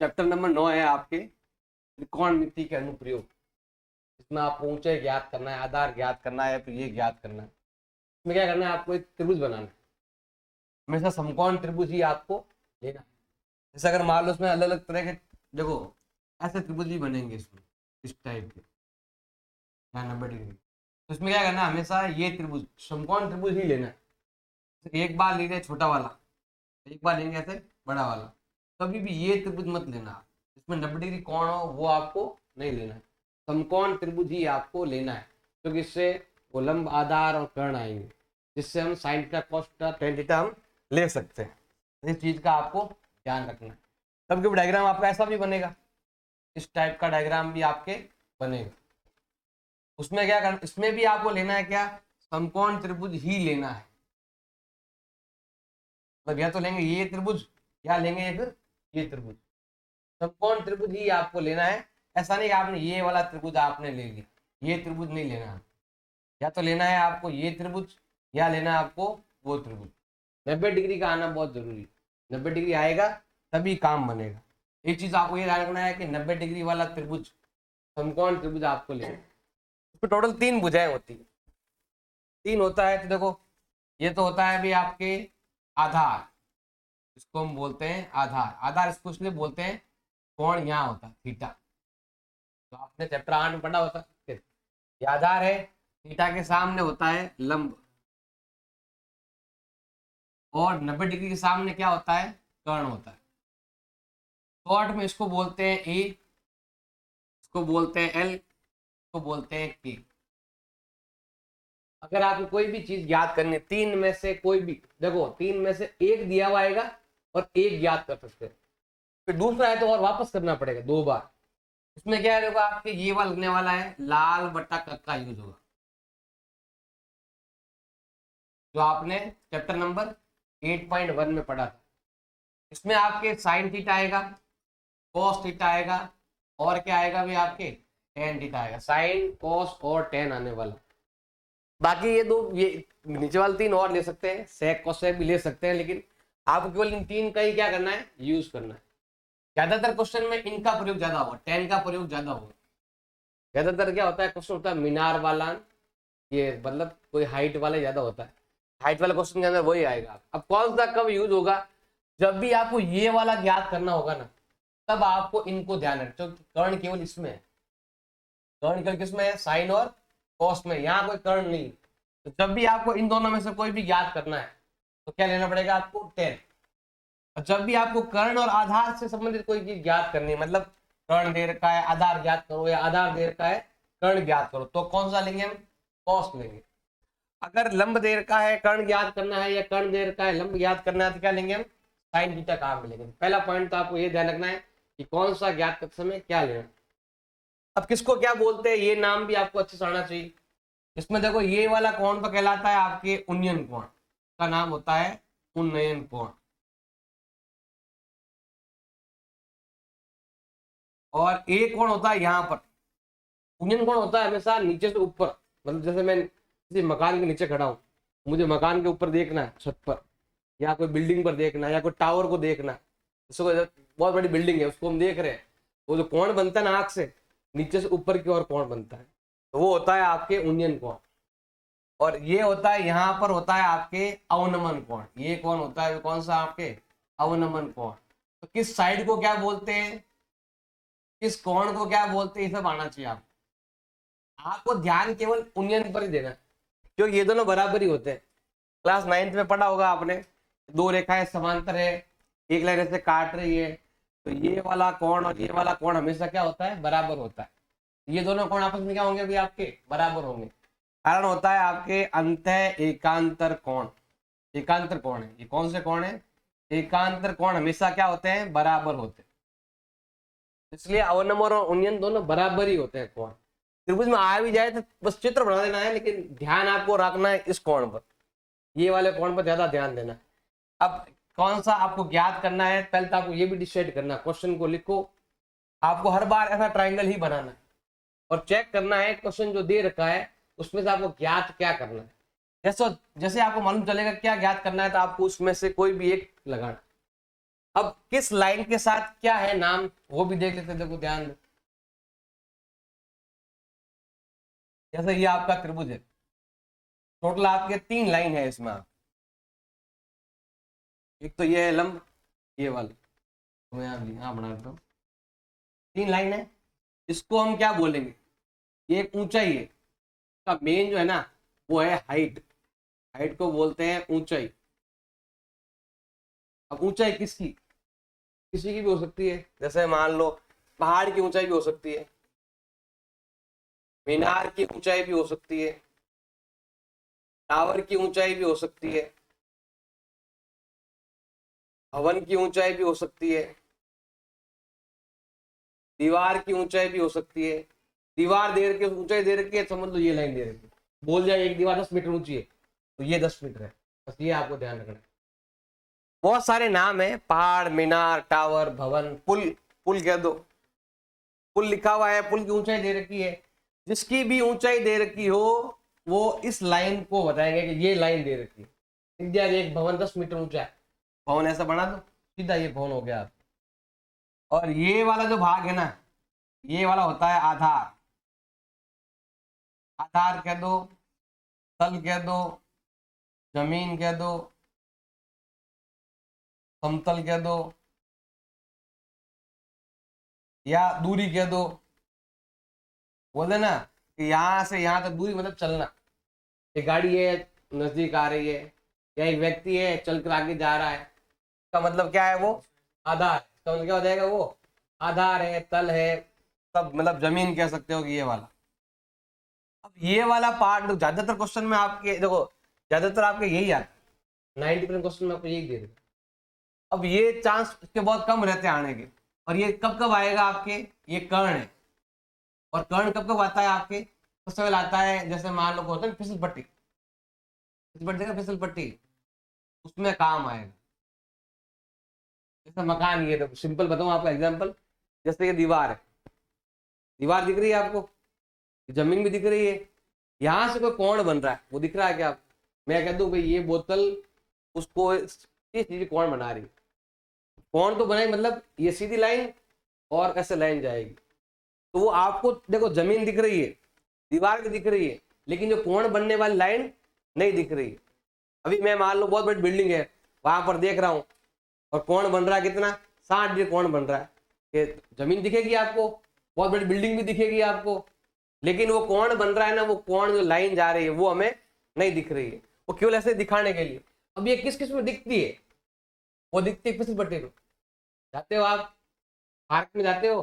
Chapter number 9 है आपके त्रिकोणमिति के अनुप्रयोग। इसमें आपको ऊंचाई ज्ञात करना है, आधार ज्ञात करना है, फिर ये ज्ञात करना है। इसमें क्या करना है, आपको एक त्रिभुज बनाना है। हमेशा समकोण त्रिभुज ही आपको लेना है। जैसे अगर मान लो इसमें अलग अलग तरह के, देखो ऐसे त्रिभुज भी बनेंगे इसमें, इस टाइप के 90 डिग्री। तो इसमें क्या करना है, हमेशा ये त्रिभुज समकोण त्रिभुज ही लेना है। एक बार लेंगे छोटा वाला, एक बार लेंगे ऐसे बड़ा वाला, कभी भी ये त्रिभुज मत लेना आप। इसमें 90 डिग्री कोण हो वो आपको नहीं लेना है। समकोण त्रिभुज ही आपको लेना है, क्योंकि इससे वो लंब, आधार और कर्ण आएंगे, जिससे हम sine theta, cos theta, tan theta हम ले सकते हैं। इस चीज का आपको ध्यान रखना है। तब कि डायग्राम आपका ऐसा भी बनेगा, इस टाइप का डायग्राम भी आपके बनेगा। उसमें क्या करना, इसमें भी आपको लेना है क्या, समकोण त्रिभुज ही लेना है। मतलब या तो लेंगे ये त्रिभुज या लेंगे फिर ये त्रिभुज, समकोण त्रिभुज ही आपको लेना है। ऐसा नहीं कि आपने ये वाला त्रिभुज आपने ले लिया, ये त्रिभुज नहीं लेना है। या तो लेना है आपको ये त्रिभुज या लेना है आपको वो त्रिभुज। 90 डिग्री का आना बहुत जरूरी है। 90 डिग्री आएगा तभी काम बनेगा। एक चीज आपको ये ध्यान रखना है कि 90 डिग्री वाला त्रिभुज, समकोण त्रिभुज आपको लेना है। इसमें टोटल 3 भुजाएं होती है। 3 होता है, तो देखो ये तो होता है अभी आपके आधार, इसको हम बोलते हैं आधार। आधार इसको इसलिए बोलते हैं, कोण यहाँ होता है थीटा, तो आपने चैप्टर 8 में पढ़ा होता है। ये आधार है, थीटा के सामने होता है लंब, और 90 डिग्री के सामने क्या होता है, कर्ण होता है। शॉर्ट में इसको बोलते हैं ए, इसको बोलते हैं एल, इसको बोलते हैं के। अगर आपको कोई भी चीज याद करनी, 3 में से कोई भी, देखो 3 में से एक दिया हुआ आएगा और एक याद कर सकते हैं, फिर दूसरा है तो और वापस करना पड़ेगा 2 बार। इसमें क्या होगा, आपके ये वाला लगने वाला है, लाल बट्टा कक्का यूज होगा, जो आपने चैप्टर नंबर 8.1 में पढ़ा था। इसमें आपके साइन थीटा आएगा, कॉस थीटा आएगा, और क्या आएगा भी आपके टेन थीटा आएगा। साइन, कॉस और टेन आने वाला। बाकी ये दो, ये नीचे वाले 3 और ले सकते हैं, सेक कोसेक भी ले सकते हैं, लेकिन आपको केवल इन 3 का ही क्या करना है, यूज करना है। ज्यादातर क्वेश्चन में इनका प्रयोग ज्यादा होगा, 10 का प्रयोग ज्यादा होगा। ज्यादातर क्या होता है, क्वेश्चन होता है मीनार वाला, ये मतलब कोई हाइट वाला ज्यादा होता है। हाइट वाले क्वेश्चन के अंदर वही आएगा। अब कौन सा कब यूज होगा, जब भी आपको ये वाला ज्ञात करना होगा ना, तब आपको इनको ध्यान रखना। कर्ण केवल इसमें है, कर्ण केवल किसमें है, साइन और कॉस में, यहाँ कोई कर्ण नहीं। तो जब भी आपको इन दोनों में से कोई भी ज्ञात करना है तो क्या लेना पड़ेगा आपको, 10। और जब भी आपको कर्ण और आधार से संबंधित कोई चीज ज्ञात करनी है, मतलब कर्ण दे रखा है आधार ज्ञात करो, या आधार दे रखा है कर्ण ज्ञात करो, तो कौन सा लेंगे हम, कॉस लेंगे। अगर लंब दे रखा है कर्ण ज्ञात करना है, या कर्ण दे रखा है लंब ज्ञात करना है, तो क्या लेंगे हम, साइन थीटा काम मिलेंगे। पहला पॉइंट तो आपको ये ध्यान रखना है कि कौन सा ज्ञात करते समय क्या लेना। अब किसको क्या बोलते हैं, ये नाम भी आपको अच्छे से आना चाहिए। इसमें देखो ये वाला कोण तो कहलाता है आपके उन्नयन कोण, का नाम होता है उन्नयन कोण। और एक कोण होता है यहाँ पर, उन्नयन कोण होता है हमेशा नीचे से ऊपर। मतलब जैसे मैं किसी मकान के नीचे खड़ा हूँ, मुझे मकान के ऊपर देखना है, छत पर, या कोई बिल्डिंग पर देखना है, या कोई टावर को देखना है। बहुत बड़ी बिल्डिंग है उसको हम देख रहे हैं, वो जो कोण बनता है ना आंख से, नीचे से ऊपर की ओर कोण बनता है, तो वो होता है आपके उन्नयन कोण। और ये होता है, यहाँ पर होता है आपके अवनमन कोण। ये कौन होता है, कौन सा आपके अवनमन कोण। तो किस साइड को क्या बोलते हैं, किस कोण को क्या बोलते हैं, ये सब आना चाहिए आपको ध्यान केवल उन्नयन पर ही देना, क्योंकि ये दोनों बराबर ही होते हैं। क्लास 9th में पढ़ा होगा आपने, 2 रेखाएं समांतर है, एक लाइन से काट रही है, तो ये वाला कोण और ये वाला कोण हमेशा क्या होता है, बराबर होता है। ये दोनों कोण आपस में क्या होंगे भी आपके, बराबर होंगे। कारण होता है आपके अंत एकांतर कोण। एकांतर कोण है, ये कौन से कोण है, एकांतर कोण हमेशा क्या होते हैं, बराबर होते हैं। इसलिए अवनमन और उन्नयन दोनों बराबर ही होते हैं कोण। त्रिभुज में आ भी जाए तो बस चित्र बना देना है, लेकिन ध्यान आपको रखना है इस कोण पर, ये वाले कोण पर ज्यादा ध्यान देना है। अब कौन सा आपको ज्ञात करना है, पहले तो आपको ये भी डिसाइड करना है, क्वेश्चन को लिखो। आपको हर बार ऐसा ट्राइंगल ही बनाना है और चेक करना है क्वेश्चन जो दे रखा है उसमें से आपको ज्ञात क्या करना है। जैसे आपको मालूम चलेगा क्या ज्ञात करना है, तो आपको उसमें से कोई भी एक लगाना। अब किस लाइन के साथ क्या है नाम वो भी देख लेते हैं, देखो ध्यान दो। जैसे ये आपका त्रिभुज है, टोटल आपके 3 लाइन है इसमें। एक तो ये है लंब, ये वाली तो मैं यहाँ बना देता हूँ, 3 लाइन है। इसको हम क्या बोलेंगे, ये एक ऊंचाई है का मेन जो है ना वो है हाइट। हाइट को बोलते हैं ऊंचाई। अब ऊंचाई किसकी, किसी की भी हो सकती है, जैसे मान लो पहाड़ की ऊंचाई भी हो सकती है, मीनार की ऊंचाई भी हो सकती है, टावर की ऊंचाई भी हो सकती है, भवन की ऊंचाई भी हो सकती है, दीवार की ऊंचाई भी हो सकती है। दीवार दे रखी है, ऊंचाई दे रखी है, समझ लो ये लाइन दे रखी है, बोल जाए एक दीवार 10 मीटर ऊंची है तो ये 10 मीटर है। बस ये आपको ध्यान रखना है। बहुत सारे नाम है, पहाड़, मीनार, टावर, भवन, पुल। पुल कह दो, पुल लिखा हुआ है, पुल की ऊंचाई दे रखी है। जिसकी भी ऊंचाई दे रखी हो वो इस लाइन को बताएंगे कि ये लाइन दे रखी है। इंडिया एक भवन 10 मीटर ऊंचा है, भवन ऐसा बना दो, सीधा ये भवन हो गया आप। और ये वाला जो भाग है ना, ये वाला होता है आधार। आधार कह दो, तल कह दो, जमीन कह दो, समतल कह दो, या दूरी कह दो। बोले ना कि यहां से यहां तक दूरी मतलब चलना। एक गाड़ी है नजदीक आ रही है, या एक व्यक्ति है चलकर आगे जा रहा है, इसका मतलब क्या है, वो आधार। इसका मतलब क्या हो जाएगा, वो आधार है, तल है, सब मतलब जमीन कह सकते हो कि ये वाला। अब ये वाला पार्ट ज्यादातर क्वेश्चन में आपके देखो, ज्यादातर आपके यही आता है, 90% क्वेश्चन में आपको यही दे देगा। अब ये चांस इसके बहुत कम रहते हैं आने के। और ये कब कब आएगा आपके, ये कर्ण है। और कर्ण कब कब आता है आपके, सबसे पहले आता है जैसे मान लो होता है फिसल पट्टी, फिसल पट्टी का फिसल पट्टी, उसमें काम आएगा। जैसे मकान, ये देखो सिंपल बताऊं आपको एग्जांपल, जैसे ये दीवार है, दीवार दिख रही है आपको, जमीन भी दिख रही है, यहां से कोई कोण बन रहा है, वो दिख रहा है क्या आप, मैं कह दूं भाई ये बोतल उसको इस चीज कोण बना रही है, कोण तो बनाई मतलब ये सीधी लाइन और ऐसे लाइन जाएगी, तो वो आपको देखो जमीन दिख रही है, दीवार भी दिख रही है, लेकिन जो कोण बनने वाली लाइन नहीं दिख रही है। अभी मैं मान लो बहुत बड़ी बिल्डिंग है, वहां पर देख रहा हूँ और कोण बन रहा है कितना, 60 डिग्री कोण बन रहा है, ये जमीन दिखेगी आपको, बहुत बड़ी बिल्डिंग भी दिखेगी आपको, लेकिन वो कोण बन रहा है ना, वो कोण जो लाइन जा रही है वो हमें नहीं दिख रही है, वो केवल ऐसे दिखाने के लिए। अब ये किस किस में दिखती है, वो दिखती है फिसल पट्टी में। जाते हो आप पार्क में जाते हो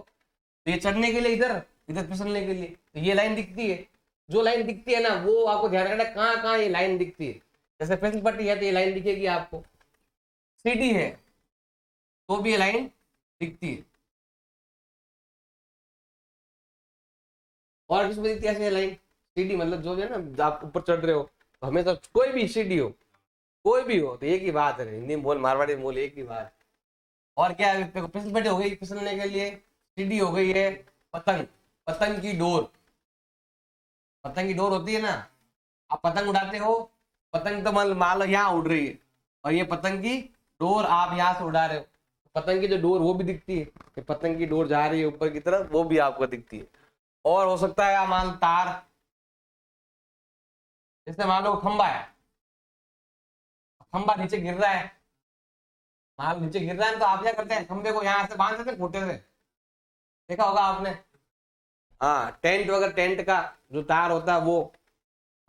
तो ये चढ़ने के लिए इधर, इधर फिसलने के लिए, तो ये लाइन दिखती है। जो लाइन दिखती है ना वो आपको ध्यान रखना कहाँ कहाँ ये लाइन दिखती है। जैसे फिसल पट्टी है तो ये लाइन दिखेगी आपको, सीढ़ी है तो भी ये लाइन दिखती है, और किसमें दिखती है ऐसे लाइन, सीढ़ी मतलब जो है ना आप ऊपर चढ़ रहे हो तो हमेशा कोई भी सीढ़ी हो, कोई भी हो तो एक ही बात है, हिंदी में बोल मारवाड़ी में बोल एक ही बात। और क्या है, फिसल पट्टी हो गई फिसलने के लिए, सीढ़ी हो गई है पतंग, पतंग की डोर, पतंग की डोर होती है ना, आप पतंग उड़ाते हो, पतंग तो मान लो यहाँ उड़ रही है और ये पतंग की डोर आप यहाँ से उड़ा रहे हो, पतंग की जो डोर वो भी दिखती है कि पतंग की डोर जा रही है ऊपर की तरफ, वो भी आपको दिखती है। और हो सकता है मान लो तार, जैसे मान लो खंबा है, खंबा नीचे गिर रहा है, मान लो नीचे गिर रहा है तो आप क्या करते हैं, खंबे को यहाँ से बांध देते हैं खूंटे से, देखा होगा आपने। हाँ टेंट वगैरह, टेंट का जो तार होता है वो,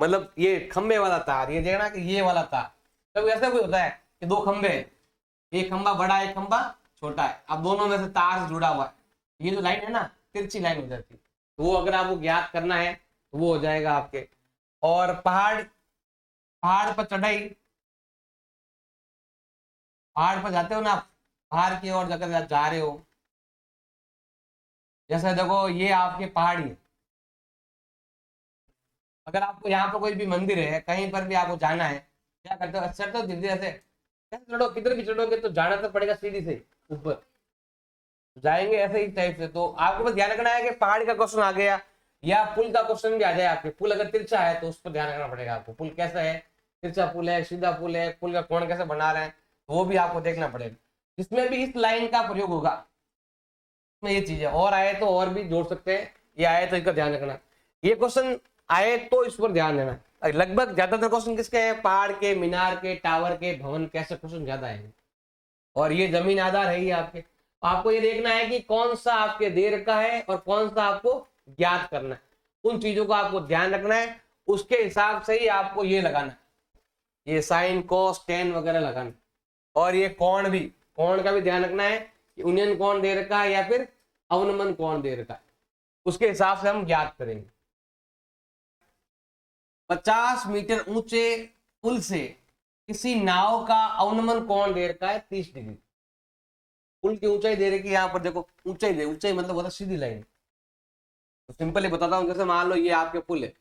मतलब ये खंबे वाला तार, ये देखना कि ये वाला तार, कभी ऐसा भी होता है कि 2 खंबे हैं, एक खंबा बड़ा है एक खंबा छोटा है, अब दोनों में से तार से जुड़ा हुआ है, ये जो लाइन है ना तिरछी लाइन हो जाती है, तो वो अगर आपको ज्ञात करना है तो वो हो जाएगा आपके। और पहाड़, पहाड़ पर चढ़ाई, पहाड़ पर जाते हो ना आप, पहाड़ की ओर जाकर जा रहे हो, जैसे देखो ये आपके पहाड़ी है, अगर आपको यहाँ पर कोई भी मंदिर है कहीं पर भी आपको जाना है, क्या करते हो, अच्छा तो धीरे धीरे ऐसे कैसे चढ़ो, किधर भी चढ़ोगे तो जाना तो पड़ेगा सीढ़ी से ऊपर, जाएंगे ऐसे ही टाइप से। तो आपको बस ध्यान रखना है कि पहाड़ का क्वेश्चन आ गया या पुल का क्वेश्चन भी आ जाए आपके, पुल अगर तिरछा है तो उस पर ध्यान रखना पड़ेगा आपको, पुल कैसा है, तिरछा पुल है, सीधा पुल है, पुल का कोण कैसे बना रहे हैं, तो वो भी आपको देखना पड़ेगा। जिसमें भी इस लाइन का प्रयोग होगा में ये चीज है। और आए तो और भी जोड़ सकते हैं, ये आए तो इसका ध्यान रखना। ये क्वेश्चन आए तो इस पर ध्यान देना। लगभग ज्यादातर क्वेश्चन किसके हैं, पहाड़ के, मीनार के, टावर के, भवन के, ऐसे क्वेश्चन ज्यादा आएंगे। और ये जमीन आधार है ही आपके। आपको ये देखना है कि कौन सा आपके दे रखा है और कौन सा आपको ज्ञात करना है। उन चीजों को आपको ध्यान रखना है, उसके हिसाब से ही आपको ये लगाना है, ये साइन कॉस टेन वगैरह लगाना। और ये कोण भी, कोण का भी ध्यान रखना है कि यूनियन कोण दे रखा है या फिर अवनमन कोण दे रखा है, उसके हिसाब से हम ज्ञात करेंगे। 50 मीटर ऊंचे पुल से किसी नाव का अवनमन कोण दे रखा है 30 डिग्री। पुल की ऊंचाई दे रखी है, यहाँ पर देखो ऊंचाई दे, ऊंचाई मतलब होता है सीधी लाइन। तो सिंपली बताता हूँ, जैसे मान लो ये आपके पुल है,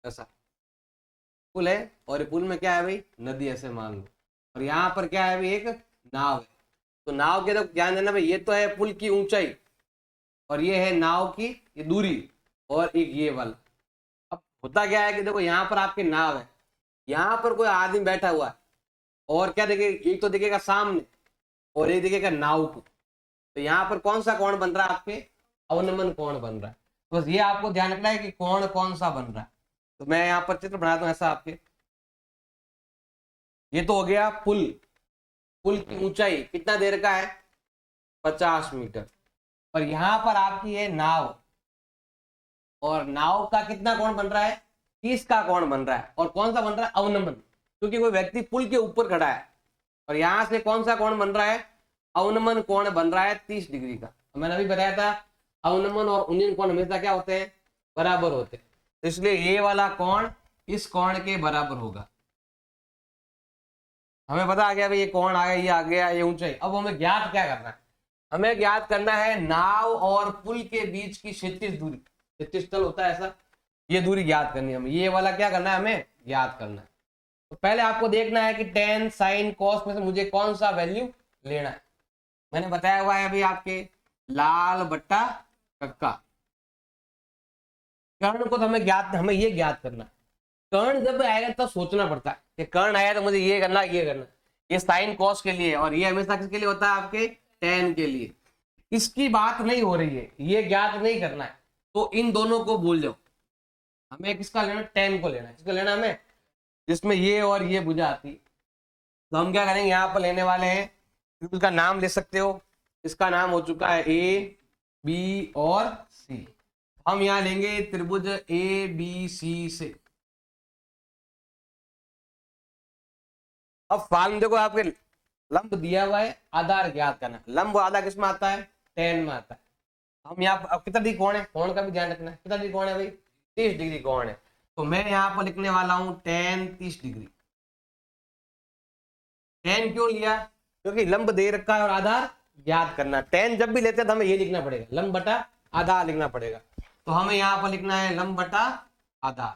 ऐसा पुल है और ये पुल में क्या है भाई, नदी ऐसे मान लो, और यहाँ पर क्या है भाई, एक नाव है। तो नाव के तो ध्यान देना भाई, ये तो है पुल की ऊंचाई और ये है नाव की ये दूरी और एक ये वाला। अब होता क्या है कि देखो यहाँ पर आपकी नाव है, यहाँ पर कोई आदमी बैठा हुआ है और क्या देखेगा, एक तो दिखेगा सामने और एक दिखेगा नाव को। तो यहाँ पर कौन सा कोण बन रहा है, आपके अवनमन कोण बन रहा है। बस ये आपको ध्यान रखना है कि कोण कौन सा बन रहा है। तो मैं यहाँ पर चित्र बनाता हूँ ऐसा आपके। ये तो हो गया पुल, पुल की ऊंचाई कितना देर का है, 50 मीटर। और यहाँ पर आपकी है नाव, और नाव का कितना कोण बन रहा है, 30 का कोण बन रहा है। और कौन सा बन रहा है, अवनमन, क्योंकि कोई व्यक्ति पुल के ऊपर खड़ा है। और यहां से कौन सा कोण बन रहा है, अवनमन कोण बन रहा है 30 डिग्री का। मैंने अभी बताया था अवनमन और उन्नयन कोण हमेशा क्या होते हैं, बराबर होते हैं। तो इसलिए ये वाला कोण इस कोण के बराबर होगा। हमें पता आ गया भाई, ये कोण आ गया, ये आ गया, ये ऊंचाई। अब हमें ज्ञात क्या करना है, हमें ज्ञात करना है नाव और पुल के बीच की क्षैतिज दूरी। क्षैतिज तल होता है ऐसा, ये दूरी ज्ञात करनी है हमें। ये वाला क्या करना है, हमें ज्ञात करना है। तो पहले आपको देखना है कि टेन साइन कॉस में से मुझे कौन सा वैल्यू लेना है। मैंने बताया हुआ है अभी आपके लाल बट्टा कक्का। कर्ण को तो हमें ये ज्ञात करना है। कर्ण जब आएगा तब सोचना पड़ता है कि कर्ण आया तो मुझे ये करना, ये करना। ये साइन कॉस के लिए, और ये हमेशा किसके लिए होता है, आपके टेन के लिए। इसकी बात नहीं हो रही है, ये ज्ञात नहीं करना है, तो इन दोनों को भूल जाओ। हमें किसका लेना, टेन को लेना है। किसको लेना हमें, जिसमें ये और ये भुजा आती। तो हम क्या करेंगे, यहाँ पर लेने वाले हैं, इसका नाम ले सकते हो। इसका नाम हो चुका है ए बी और सी। हम यहाँ लेंगे त्रिभुज ए बी सी से। अब फार्म देखो, आपके लंब दिया हुआ है, आधार ज्ञात करना। लंब आधार किसमें आता है, टेन में आता है। हम यहाँ अब कितना डिग्री कोण है, कोण का भी ध्यान रखना है। कितना डिग्री कोण है भाई, 30 डिग्री कोण है। तो मैं यहाँ पर लिखने वाला हूं टेन 30 डिग्री। टेन क्यों लिया, क्योंकि लंब दे रखा है और आधार ज्ञात करना। टेन जब भी लेते हैं तो हमें ये लिखना पड़ेगा, लंब बटा आधार लिखना पड़ेगा। तो हमें यहाँ पर लिखना है लंब बटा आधार।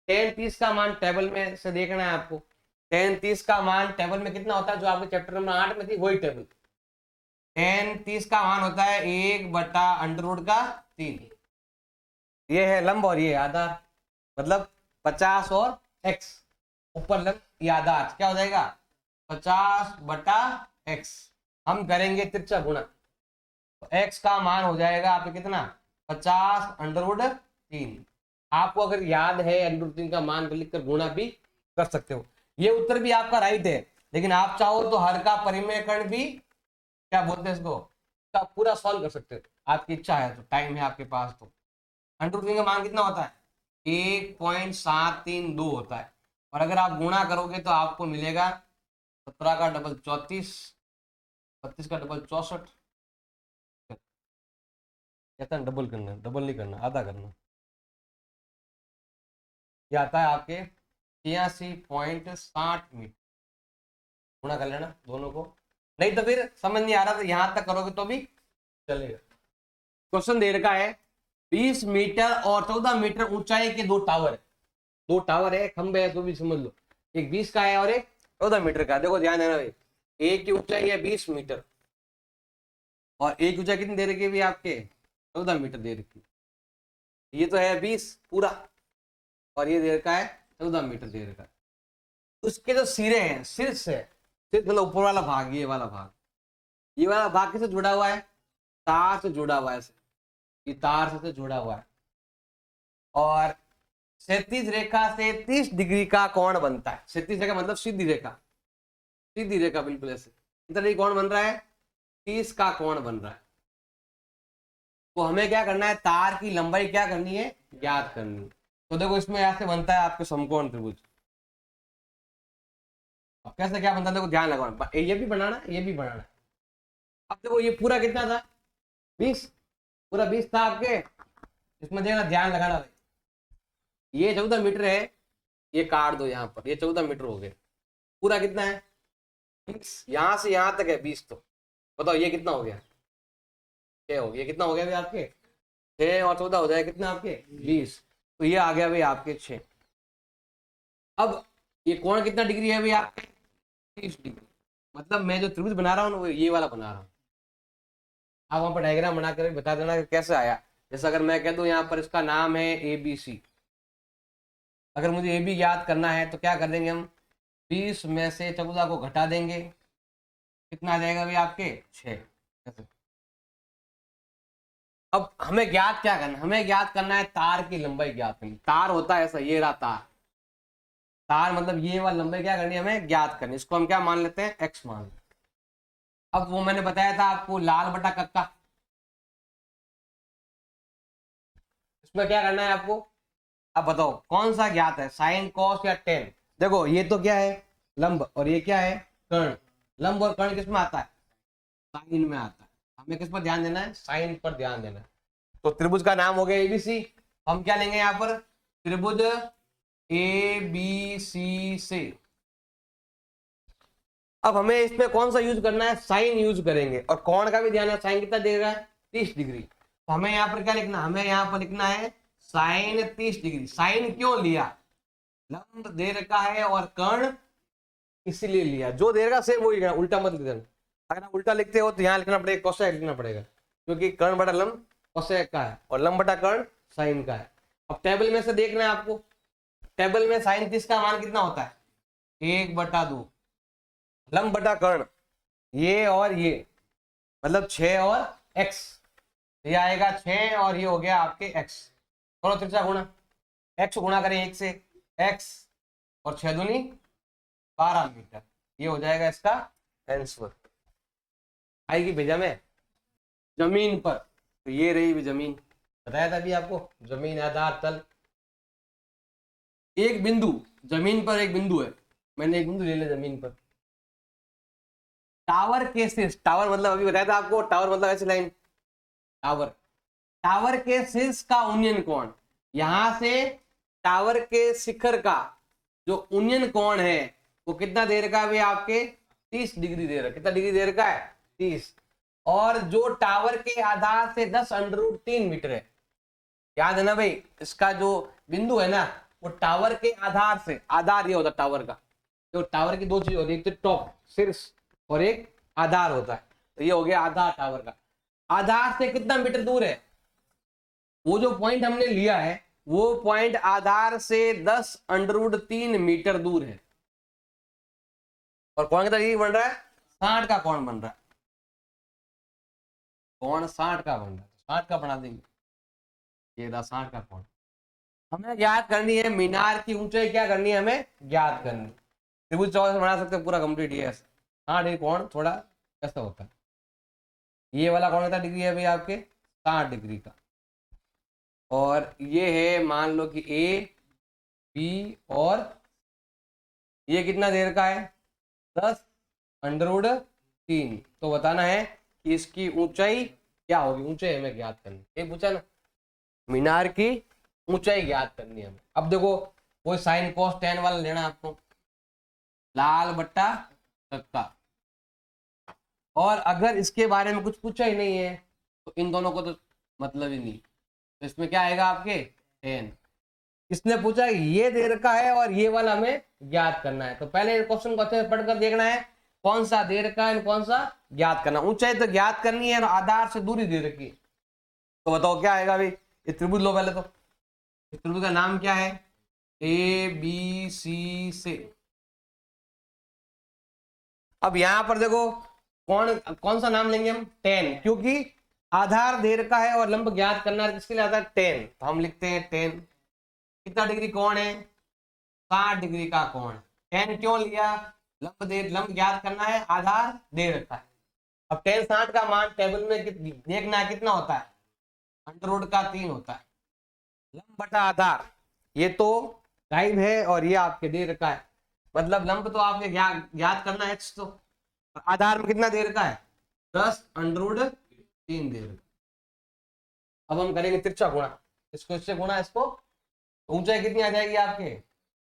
टेन 30 का मान टेबल में से देखना है आपको। टेन 30 का मान टेबल में कितना होता है, जो आपके चैप्टर नंबर 8 में थी वही टेबल। टेन 30 का मान होता है 1/√3। ये है लंब और ये आधार, मतलब 50 और x ऊपर लंब, ये आधार क्या हो जाएगा, 50/x। हम करेंगे तिरछा गुणा, तो x का मान हो जाएगा आपके कितना, 50√3। आपको अगर याद है √3 का मान लिखकर गुणा भी कर सकते हो। ये उत्तर भी आपका राइट है, लेकिन आप चाहो तो हर का परिमेयकरण भी, क्या बोलते हैं इसको, पूरा सॉल्व कर सकते हो। आपकी इच्छा है तो, टाइम है आपके पास तो। √3 का मान कितना होता है, 1.732 होता है। और अगर आप गुणा करोगे तो आपको मिलेगा 17 का डबल 34, 32 का डबल 64। कहता है डबल करना, डबल नहीं करना, आधा करना। ये आता है आपके 83.60 मीटर। गुणा कर लेना दोनों को, नहीं तो फिर समझ नहीं आ रहा तो यहां तक करोगे तो भी चलेगा। क्वेश्चन दे रखा है 20 मीटर और 14 मीटर ऊंचाई के दो टावर है। दो टावर है, खंबे है, तो भी समझ लो। एक 20 का है और एक 14 मीटर का। देखो ध्यान देना भाई, एक की ऊंचाई है 20 मीटर और एक ऊंचाई कितनी दे रखी है भी आपके, 14 मीटर दे रखी। ये तो है 20 पूरा और ये दे रखा है 14 मीटर दे रखा है। उसके जो सिरे हैं, शीर्ष है, सिर्फ मतलब ऊपर वाला भाग, ये वाला भाग, ये वाला भाग किससे जुड़ा हुआ है, तार से जुड़ा हुआ है, ऐसे ये तार से जुड़ा हुआ है। और क्षैतिज रेखा से 30 डिग्री का कोण बनता है। क्षैतिज रेखा मतलब सीधी रेखा, सीधी रेखा बिल्कुल ऐसे इतना कोण बन रहा है, 30 का कोण बन रहा है। तो हमें क्या करना है, तार की लंबाई क्या करनी है, ज्ञात करनी है। तो देखो इसमें ऐसे बनता है आपके समकोण त्रिभुज। अब कैसे क्या बनता है, देखो ध्यान लगाना, ये भी बनाना, ये भी बनाना। अब देखो ये पूरा कितना था, 20, पूरा 20 था आपके। इसमें देखना, ध्यान लगाना भाई, ये 14 मीटर है, ये काट दो यहाँ पर, ये 14 मीटर हो गए। पूरा कितना है, 20, यहाँ से यहाँ तक है 20। तो बताओ ये कितना हो गया, 6 हो गया। कितना हो गया भाई आपके, 6 और 14 हो जाए कितना आपके 20। तो ये आ गया भाई आपके 6। अब ये कोण कितना डिग्री है भाई आपके, 30 डिग्री। मतलब मैं जो त्रिभुज बना रहा हूँ ना, वो ये वाला बना रहा हूँ। आप वहां पर डायग्राम बनाकर बता देना कि कैसे आया। जैसे अगर मैं कह दूं यहाँ पर इसका नाम है ABC, अगर मुझे AB याद करना है तो क्या कर देंगे हम, 20 में से 14 को घटा देंगे, कितना आ जाएगा भाई आपके 6। अब हमें ज्ञात क्या करना है, हमें ज्ञात करना है तार की लंबाई ज्ञात करनी। तार होता है ऐसा, ये रहा तार, तार मतलब ये वाली लंबाई क्या करनी है, हमें ज्ञात करनी। इसको हम क्या मान लेते हैं, x मान लेते हैं। अब वो मैंने बताया था आपको लाल बटा कक्का, इसमें क्या करना है आपको। अब बताओ कौन सा ज्ञात है, साइन कॉस या टेन। देखो ये तो क्या है, लंब, और ये क्या है, कर्ण। लंब और कर्ण किस में आता है, साइन में आता है। हमें किस पर ध्यान देना है, साइन पर ध्यान देना है। तो त्रिभुज का नाम हो गया ABC। हम क्या लेंगे यहाँ पर, त्रिभुज ABC से। अब हमें इसमें कौन सा यूज करना है, साइन यूज करेंगे। और कोण का भी ध्यान है, साइन कितना दे रहा है, 30 डिग्री। तो हमें यहाँ पर क्या लिखना, हमें यहाँ पर लिखना है साइन 30 डिग्री। साइन क्यों लिया, लंब दे रखा है और कर्ण इसीलिए लिया। जो दे रखा सेम वही लिखना, उल्टा मत लिखना। अगर आप उल्टा लिखते हो तो यहाँ लिखना पड़ेगा कोसेक लिखना पड़ेगा, क्योंकि कर्ण बटा लंब कोसेक का है और लंब बटा कर्ण साइन का है। अब टेबल में से देखना है आपको, टेबल में साइन 30 का मान कितना होता है, 1/2। लंब बटा कर्ण ये और ये, मतलब 6 और x, ये आएगा 6 और ये हो गया आपके x। दोनों त्रिज्या गुणा, x गुणा करें 1 से, x और 6 दूनी 12 मीटर। ये हो जाएगा इसका आंसर। आएगी भेजा में जमीन पर। तो ये रही भी जमीन, बताया था अभी आपको, जमीन आधार तल। एक बिंदु, जमीन पर एक बिंदु है, मैंने एक बिंदु ले लिया जमीन पर। टावर के शीर्ष, टावर मतलब अभी बताया था आपको, टावर मतलब ऐसी लाइन, टावर। टावर के शीर्ष का उन्नयन कोण, यहां से टावर के शिखर का जो उन्नयन कोण है वो कितना दे रखा है भाई आपके, 30 डिग्री दे रखा। कितना डिग्री दे रखा है, 30। और जो टावर के आधार से 10√3 मीटर है, याद है ना भाई, इसका जो बिंदु है ना वो टावर के आधार से, आधार ये होता है टावर का, जो टावर की दो चीज होती है, एक तो टॉप शीर्ष और एक आधार होता है। तो ये हो गया आधार टावर का। आधार से कितना मीटर दूर है, वो जो पॉइंट हमने लिया है वो पॉइंट आधार से 10√3 मीटर दूर है। और कौन कितना डिग्री बन रहा है, 60 का कौन बन रहा है, कौन 60 का बन रहा है, 60 का बना देंगे। ये रहा 60 का कौन। हमें ज्ञात करनी है मीनार की ऊंचाई, क्या करनी है हमें ज्ञात करनी। त्रिभुज 14 बना सकते हैं पूरा कंप्लीट। ये 60 डिग्री कौन थोड़ा ऐसा होता है। ये वाला कौन कितना डिग्री है भाई आपके, 60 डिग्री का। और ये है मान लो कि AB और ये कितना देर का है, 10√3। तो बताना है कि इसकी ऊंचाई क्या होगी, ऊंचाई हमें ज्ञात करनी। ये पूछा ना, मीनार की ऊंचाई ज्ञात करनी है हमें। अब देखो वो साइन कॉस टेन वाला लेना आपको, लाल बट्टा कक्का। और अगर इसके बारे में कुछ पूछा ही नहीं है तो इन दोनों को तो मतलब ही नहीं। तो इसमें क्या आएगा आपके 10। इसने पूछा ये दे रखा है और ये वाला हमें ज्ञात करना है। तो पहले क्वेश्चन को अच्छे से पढ़कर देखना है कौन सा दे रखा है कौन सा ज्ञात करना। ऊंचाई तो ज्ञात करनी है और आधार से दूरी दे रखी है। तो बताओ क्या आएगा भाई, ये त्रिभुज लो पहले। तो इस त्रिभुज का नाम क्या है, ABC से। अब यहां पर देखो कौन कौन सा नाम लेंगे हम? टेन, क्योंकि आधार दे रखा है और लंब ज्ञात करना है, किसके लिए आता है? टेन। तो हम लिखते हैं टेन। कितना डिग्री कोण है? 60 डिग्री का कोण। टेन क्यों लिया? लंब ज्ञात करना है, आधार दे रखा है। अब टेन 60 का मान टेबल में देखना है, कितना होता है? अंडर रूट का 3 होता है। लंब बटा आधार, ये तो टाइम है और ये आपके दे रखा है, मतलब लंब तो आपके ज्ञात करना है तो आधार में कितना दे रखा है? 10 अंडर रूट 3 दे रखा। अब हम करेंगे तिरछा गुणा, इसको इससे गुणा, इसको ऊंचाई कितनी आ जाएगी आपके?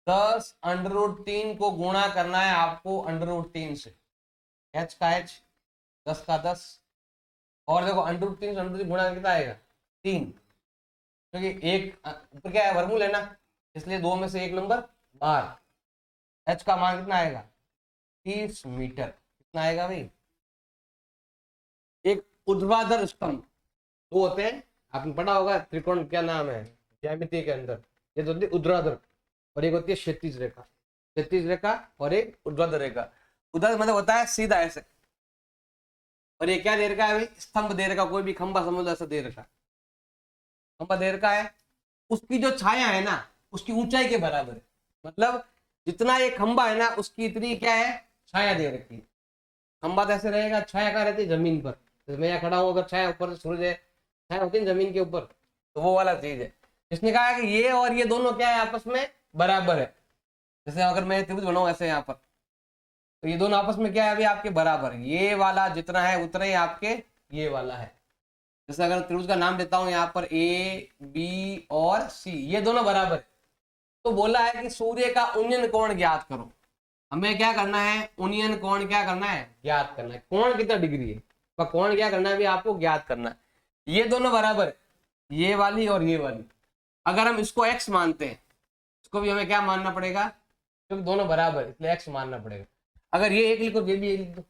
10 अंडर रूट 3 को गुणा करना है आपको अंडर रूट 3 से, h का h, 10 का 10, और देखो अंडर रूट 3 से अंडर रूट गुणा कितना आएगा? 3, क्योंकि एक ऊपर क्या है? वर्गमूल है ना, इसलिए दो में से एक नंबर बाहर। h का मान कितना आएगा? 30 मीटर। कितना आएगा भाई? एक ऊर्ध्वाधर स्तंभ दो होते हैं, आपने पढ़ा होगा त्रिकोण, क्या नाम है ज्यामिति के अंदर? ये तो होती है ऊर्ध्वाधर और एक होती है क्षैतिज रेखा। क्षैतिज रेखा और एक ऊर्ध्वाधर रेखा। ऊर्ध्वाधर मतलब होता है सीधा ऐसे, और ये क्या दे रखा है भाई? स्तंभ दे रखा, कोई भी खंबा समझ लो ऐसा दे रखा, खंबा दे रखा है, उसकी जो छाया है ना उसकी ऊंचाई के बराबर है, मतलब जितना ये खंबा है ना उसकी इतनी क्या है? छाया दे रखी है। खंबा तो ऐसे रहेगा, छाया कहाँ रहती है? जमीन पर। तो मैं यहाँ खड़ा हूँ, अगर छाया ऊपर से सूरज है, छाया होती है जमीन के ऊपर, तो वो वाला चीज है। इसने कहा है कि ये और ये दोनों क्या है? आपस में बराबर है। जैसे अगर मैं त्रिभुज बनाऊं ऐसे यहाँ पर, तो ये दोनों आपस में क्या है अभी आपके? बराबर। ये वाला जितना है उतना ही आपके ये वाला है। जैसे अगर त्रिभुज का नाम देता हूं यहाँ पर ए बी और सी, ये दोनों बराबर है। तो बोला है कि सूर्य का उन्नयन कोण ज्ञात करो। हमें क्या करना है? उन्नयन कोण क्या करना है? ज्ञात करना है। कोण कितना डिग्री है, तो कोण क्या करना है अभी आपको? ज्ञात करना है। ये दोनों बराबर है, ये वाली और ये वाली। अगर हम इसको x मानते हैं, इसको भी हमें क्या मानना पड़ेगा? क्योंकि दोनों बराबर है इसलिए x मानना पड़ेगा। अगर ये एक लिखो, ये भी एक लिख दो,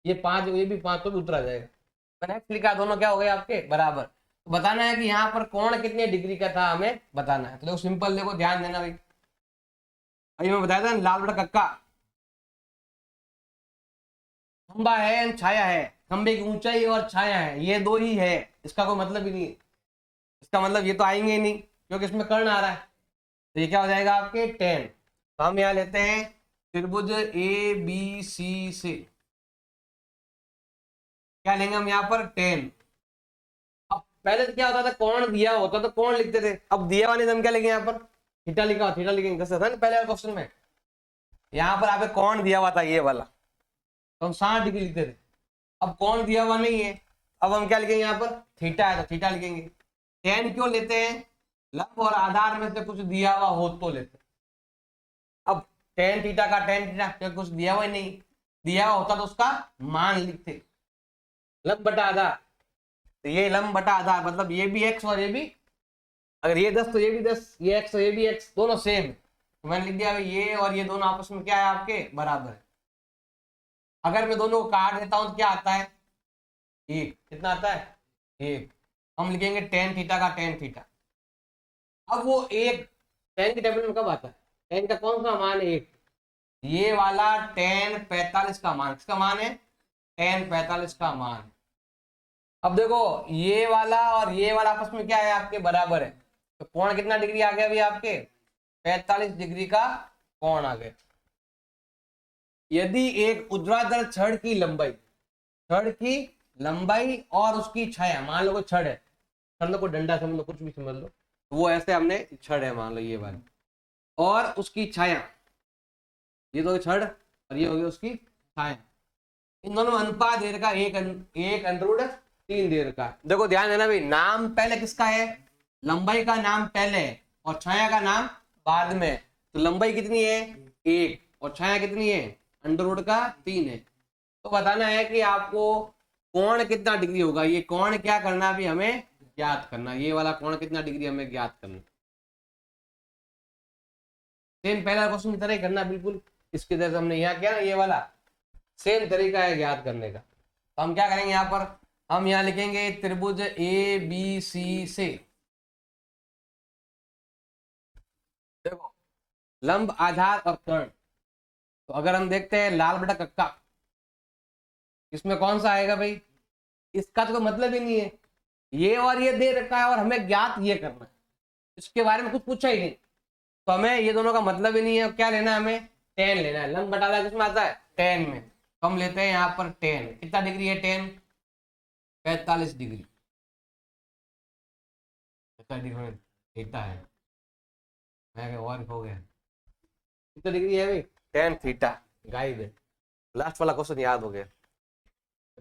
ये 5 ये भी 5, तो भी उतरा जाएगा। मैंने x लिखा, दोनों क्या हो गए आपके? बराबर। तो बताना है कि यहाँ पर कोण कितने डिग्री का था, हमें बताना है। तो देखो सिंपल, देखो ध्यान देना भाई, अभी मैं बताया था लाल बटा कक्का। खंबा है, छाया है, खंबे की ऊंचाई और छाया है, ये दो ही है, इसका कोई मतलब ही नहीं है। इसका मतलब ये तो आएंगे ही नहीं, क्योंकि इसमें कर्ण आ रहा है। तो ये क्या हो जाएगा आपके? 10। तो हम यहाँ लेते हैं त्रिभुज ए बी सी से, क्या लेंगे हम यहाँ पर? 10। अब पहले तो क्या होता था? कौन दिया होता तो कौन लिखते थे, अब दिया वाले हम क्या लेंगे? यहाँ पर थीटा लिखा, थीटा लिखेंगे, जैसे था ना पहले क्वेश्चन में, यहाँ पर आपको कौन दिया हुआ था ये वाला, तो हम 60 डिग्री लिखते थे। अब कौन दिया हुआ नहीं है, अब हम क्या लिखेंगे? यहाँ पर थीटा है तो थीटा लिखेंगे। 10 क्यों लेते हैं? लंब और आधार में से कुछ दिया हुआ हो तो लेते हैं। अब टेन थीटा का टेन थीटा, क्या कुछ दिया हुआ ही नहीं, दिया हुआ होता तो उसका मान लिखते। लंब बटा आधार, तो ये लंब बटा आधार मतलब ये भी x और ये भी, अगर ये 10 तो ये भी 10, ये x तो ये भी x, दोनों सेम है। तो मैंने लिख दिया ये और ये दोनों आपस में क्या है आपके? बराबर है। अगर मैं दोनों को काट देता हूं तो क्या आता है? एक। कितना आता है? एक। हम लिखेंगे टेन थीटा का टेन थीटा। अब वो एक टेन की टेबल में कब आता है? टेन का कौन सा मान है? एक। ये वाला टेन 45 का मान, किसका मान है? टेन 45 का मान। अब देखो ये वाला और ये वाला आपस में क्या है आपके? बराबर है। तो कोण कितना डिग्री आ गया अभी आपके? 45 डिग्री का कोण आ गया। यदि एक ऊर्ध्वाधर छड़ की लंबाई, छड़ की लंबाई और उसकी छाया, मान लो कोई छड़ है, छड़ लो, कोई डंडा समझ लो, कुछ भी समझ लो, तो वो ऐसे हमने छड़ है मान लो ये वाली, और उसकी छाया, ये तो छड़ और ये हो गई उसकी छाया, इन दोनों में अनुपात दे रखा एक अंडर 3 दे रखा। देखो ध्यान देना भाई, नाम पहले किसका है? लंबाई का नाम पहले है और छाया का नाम बाद में। तो लंबाई कितनी है? 1, और छाया कितनी है? अंडर का 3 है। तो बताना है कि आपको कोण कितना डिग्री होगा, ये कोण क्या करना भी हमें ज्ञात करना, ये वाला कोण कितना डिग्री हमें ज्ञात करना। सेम पहला क्वेश्चन की तरह ही करना बिल्कुल, इसके तरह हमने यहाँ किया ना, ये वाला सेम तरीका है ज्ञात करने का। तो हम क्या करेंगे यहाँ पर? हम यहाँ लिखेंगे त्रिभुज ए बी सी से, देखो लंब आधार और कर्ण। तो अगर हम देखते हैं लाल बटा कक्का, इसमें कौन सा आएगा भाई? इसका तो कोई मतलब ही नहीं है, ये और ये दे रखा है और हमें ज्ञात ये करना है, इसके बारे में कुछ पूछा ही नहीं, तो हमें ये दोनों का मतलब ही नहीं है। क्या लेना है हमें? टेन लेना है। लंब बटा आधा किसमें आता है? टेन में। तो हम लेते हैं यहाँ पर टेन। कितना डिग्री है टेन? 45 डिग्री। थीटा है, मैं और हो गया। कितना डिग्री है भाई? Tan theta. गाइड है, लास्ट वाला क्वेश्चन याद हो गया।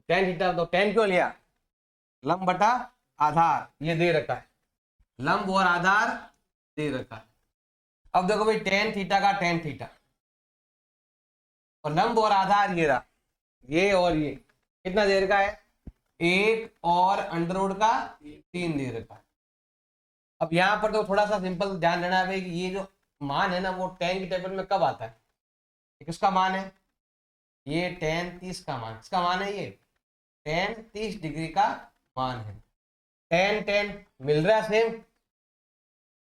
टेन थीटा, तो टेन क्यों लिया? लंब बटा आधार ये दे रखा है, लंब और आधार दे रखा है। अब देखो भाई टेन थीटा का टेन थीटा, और लंब और आधार ये रहा, ये और ये कितना दे रखा है? 1 और अंडर रूट का 3 दे रखा है। अब यहाँ पर तो थोड़ा सा सिंपल ध्यान देना है भाई कि ये जो मान है ना वो टेन की टेबल में कब आता है? किसका मान है? ये टेन 30 का मान, किसका मान है? ये टेन 30 डिग्री का मान है। टेन टेन मिल रहा है सेम,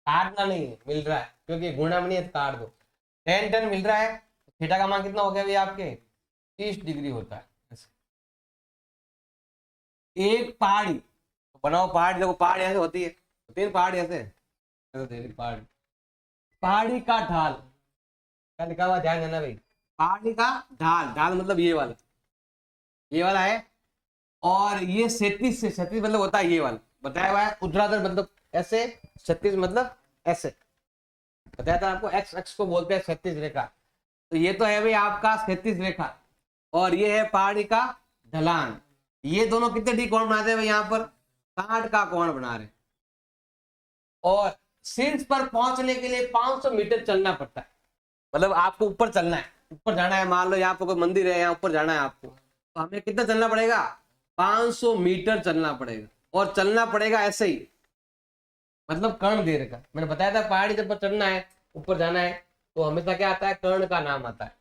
काटना नहीं है, मिल रहा है क्योंकि गुणा में नहीं है, काट दो। टेन टेन मिल रहा है, थीटा का मान कितना हो गया भाई आपके? 30 डिग्री होता है। एक पहाड़ी तो बनाओ, पहाड़ी देखो पहाड़ी ऐसे होती है, तीन पहाड़ी ऐसे पहाड़ी, पहाड़ी का ढाल क्या लिखा हुआ ध्यान देना भाई, पहाड़ी का ढाल, ढाल मतलब ये वाला है, और ये 37 से 37 मतलब होता है ये वाला, बताया हुआ है। ऊर्ध्वाधर मतलब ऐसे, 36 मतलब ऐसे, बताया था आपको। एक्स अक्ष को बोलते हैं 36 रेखा। तो ये तो है भाई आपका 37 रेखा, और ये है पहाड़ी का ढलान। ये दोनों कितने डी कोण बनाते हैं भाई? यहाँ पर 60 का कोण बना रहे, और शीर्ष पर पहुंचने के लिए 500 मीटर चलना पड़ता है। मतलब आपको ऊपर चलना है, ऊपर जाना है, मान लो यहाँ पर कोई मंदिर है, यहाँ ऊपर जाना है आपको, तो हमें कितना चलना पड़ेगा? 500 मीटर चलना पड़ेगा, और चलना पड़ेगा ऐसे ही, मतलब कर्ण दे रखा। मैंने बताया था पहाड़ी जब पर चढ़ना है, ऊपर जाना है, तो हमेशा क्या आता है? कर्ण का नाम आता है।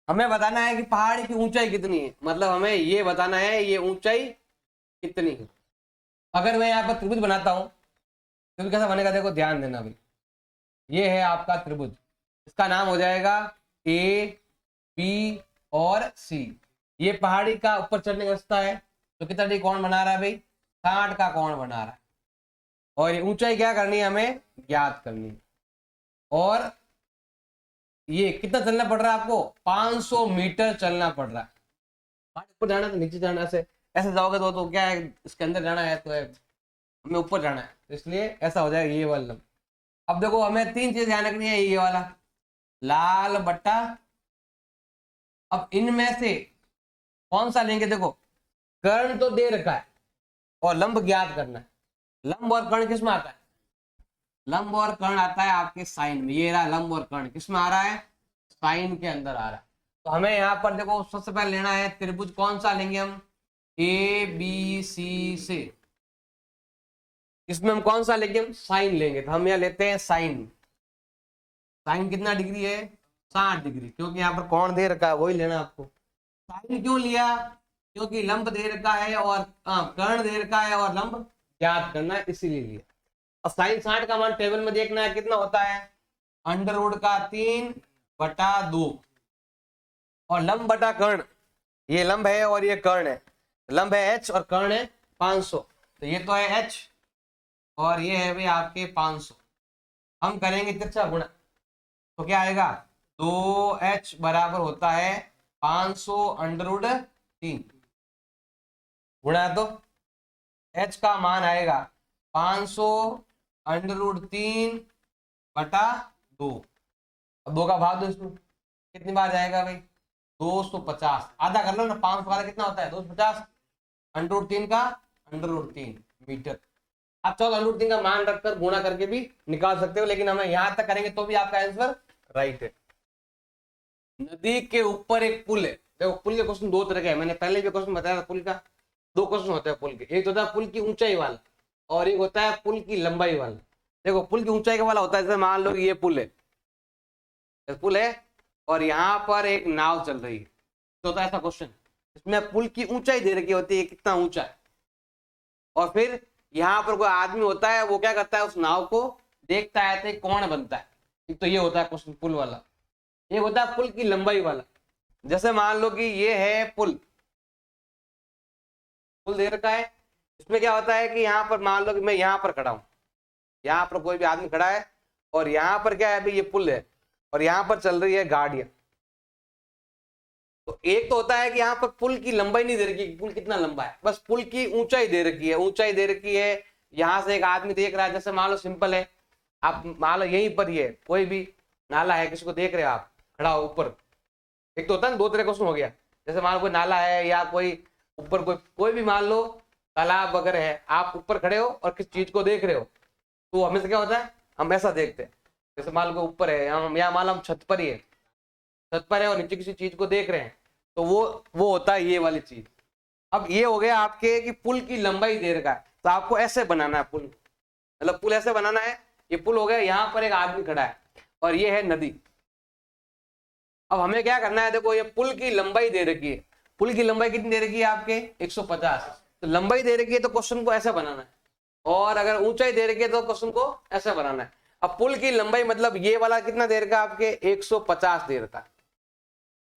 हमें बताना है कि पहाड़ी की ऊंचाई कितनी है, मतलब हमें ये बताना है ये ऊंचाई कितनी है। अगर मैं यहाँ पर त्रिभुज बनाता हूँ, त्रिभुज कैसा बनेगा देखो ध्यान देना भाई। ये है आपका त्रिभुज, इसका नाम हो जाएगा ए बी और सी। ये पहाड़ी का ऊपर चढ़ने का रास्ता है, तो कितना डी कोण बना रहा है भाई? 60 का कोण बना रहा है, और ये ऊंचाई क्या करनी है? हमें ज्ञात करनी है। और ये कितना चलना पड़ रहा है आपको? 500 मीटर चलना पड़ रहा है। ऊपर जाना तो नीचे जाना, ऐसे जाओगे तो क्या है, इसके अंदर जाना है तो हमें ऊपर जाना है, तो इसलिए ऐसा हो जाएगा ये वाला। अब देखो हमें तीन चीज ध्यान रखनी है, ये वाला लाल बट्टा। अब इनमें से कौन सा लेंगे? देखो कर्ण तो दे रखा है, और लंब ज्ञात करना है। लंब और कर्ण किस में आता है? लंब और कर्ण आता है आपके साइन में। ये रहा लंब और कर्ण, किस में आ रहा है? साइन के अंदर आ रहा है। तो हमें यहाँ पर देखो सबसे पहले लेना है त्रिभुज, कौन सा लेंगे हम? ए बी सी से। इसमें हम कौन सा लेंगे? हम साइन लेंगे, तो हम यहाँ लेते हैं साइन। साइन कितना डिग्री है? 60 डिग्री, क्योंकि यहाँ पर कौन दे रखा है वही लेना आपको। साइन क्यों लिया? क्योंकि लंब दे रखा है और कर्ण दे रखा है, और लंब ज्ञात करना है, इसीलिए लिया। और साइन 60 का मान टेबल में देखना है, कितना होता है? अंडर रूट का 3/2, और लंब बटा कर्ण, ये लंब है और ये कर्ण है। लंब है h और कर्ण है 500, तो ये तो है h और ये है भाई आपके 500। हम करेंगे तिरछा गुणा, तो क्या आएगा? 2h बराबर होता है 500 अंडर रूट 3 गुणा, तो h का मान आएगा 500 अंडर रूट 3/2। अब 2 का भाग दो इसमें, कितनी बार जाएगा भाई? 250। आधा कर लो ना, 500 वाला कितना होता है? 250 अंडर रूट 3 का अंडर रूट 3 मीटर। आप चाहो अंडर रूट 3 का मान रखकर गुणा करके भी निकाल सकते हो, लेकिन हमें यहां तक करेंगे तो भी आपका आंसर राइट है। नदी के ऊपर एक पुल है। देखो पुल के क्वेश्चन दो तरह के हैं, मैंने पहले भी क्वेश्चन बताया था पुल का। दो क्वेश्चन होते हैं पुल के, एक होता है पुल की ऊंचाई वाला, और एक होता है पुल की लंबाई वाला। देखो पुल की ऊंचाई का वाला होता है, जैसे मान लो ये पुल है, पुल है और यहाँ पर एक नाव चल रही है, तो होता है ऐसा क्वेश्चन, इसमें पुल की ऊंचाई दे रखी होती है कितना ऊंचा है, और फिर यहाँ पर कोई आदमी होता है, वो क्या करता है? उस नाव को देखता है तो कौन बनता है। एक तो ये होता है क्वेश्चन पुल वाला, एक होता है पुल की लंबाई वाला। जैसे मान लो कि ये है पुल, पुल दे रखा है। इसमें क्या होता है कि यहाँ पर मान लो कि मैं यहाँ पर खड़ा हूँ, यहाँ पर कोई भी आदमी खड़ा है और यहाँ पर क्या है, अभी ये पुल है और यहाँ पर चल रही है गाड़ियां। तो एक तो होता है कि यहाँ पर पुल की लंबाई नहीं दे रखी, पुल कितना लंबा है, बस पुल की ऊंचाई दे रखी है, ऊंचाई दे रखी है। यहाँ से एक आदमी देख रहा है, जैसे मान लो सिंपल है, आप मान लो यहीं पर ही है, कोई भी नाला है, किसी को देख रहे हो आप, खड़ा हो ऊपर। एक तो होता है ना, दो तरह क्वेश्चन हो गया, जैसे मान लो कोई नाला है या कोई ऊपर कोई भी मान लो तालाब वगैरह है, आप ऊपर खड़े हो और किस चीज को देख रहे हो, तो हमेशा क्या होता है, हम ऐसा देखते हैं। जैसे मान लो ऊपर है, हम या मान लो हम छत पर ही है, छत पर है और नीचे किसी चीज को देख रहे हैं, तो वो होता है ये वाली चीज। अब ये हो गया आपके कि पुल की लंबाई दे रखा है, तो आपको ऐसे बनाना है पुल, मतलब पुल ऐसे बनाना है। ये पुल हो गया, यहाँ पर एक आदमी खड़ा है और ये है नदी। अब हमें क्या करना है, देखो ये पुल की लंबाई दे रखी है, पुल की लंबाई कितनी दे रखी है आपके 150, तो लंबाई दे रखी है तो क्वेश्चन को ऐसा बनाना है, और अगर ऊंचाई दे रखी है तो क्वेश्चन को ऐसा बनाना है। अब पुल की लंबाई मतलब ये वाला कितना दे रखा है आपके 150 दे रखा है।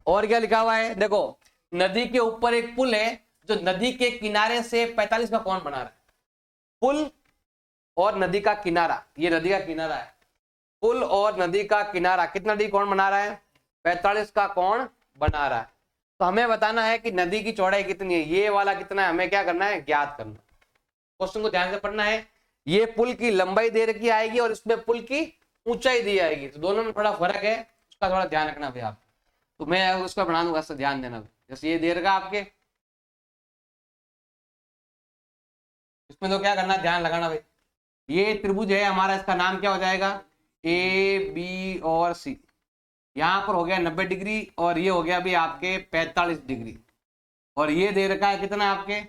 और क्या लिखा हुआ है, देखो नदी के ऊपर एक पुल है जो नदी के किनारे से 45 का कोण बना रहा है। पुल और नदी का किनारा, ये नदी का किनारा है, पुल और नदी का किनारा कितना डिग्री कोण बना रहा है, 45 का कोण बना रहा है। तो हमें बताना है कि नदी की चौड़ाई कितनी है, ये वाला कितना है, हमें क्या करना है, ज्ञात करना। क्वेश्चन को ध्यान से पढ़ना है। ये पुल की लंबाई दे रखी आएगी और इसमें पुल की ऊंचाई दी आएगी, तो दोनों में थोड़ा फर्क है, उसका थोड़ा ध्यान रखना भाई आप। तो मैं उसका बना दूंगा, इसका ध्यान देना। जैसे ये दे रखा आपके, इसमें तो क्या करना है, ध्यान लगाना भाई। ये त्रिभुज है हमारा, इसका नाम क्या हो जाएगा, ए बी और सी। यहाँ पर हो गया 90 डिग्री और ये हो गया भी आपके 45 डिग्री, और ये दे रखा है कितना आपके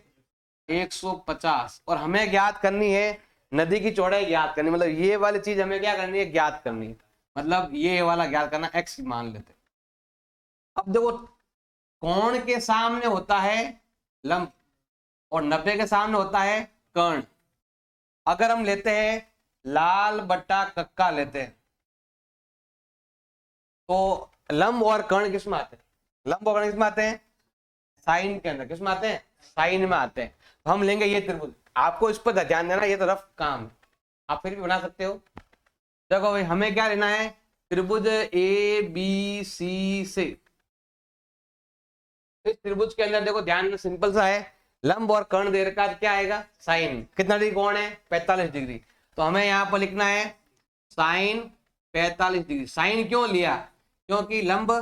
150। और हमें ज्ञात करनी है नदी की चौड़ाई ज्ञात करनी, मतलब ये वाली चीज हमें क्या करनी है, ज्ञात करनी है, मतलब ये वाला ज्ञात करना, एक्स मान लेते। अब देखो कोण के सामने होता है लंब और 90 के सामने होता है कर्ण। अगर हम लेते हैं लाल बट्टा कक्का लेते हैं, तो लंब और कर्ण किस में आते हैं, लंब और कर्ण किस में आते हैं, साइन के अंदर, किस में आते हैं, साइन में आते हैं। तो हम लेंगे ये त्रिभुज, आपको इस पर ध्यान देना, ये तो रफ काम है, आप फिर भी बना सकते हो। देखो भाई हमें क्या लेना है, त्रिभुज ए बी सी से। इस त्रिभुज के अंदर देखो ध्यान, सिंपल सा है, लंब और कर्ण दे रखा है, क्या आएगा, साइन। कितना डिग्री कोण है, 45 डिग्री। तो हमें यहाँ पर लिखना है साइन 45 डिग्री। साइन क्यों लिया, क्योंकि लंब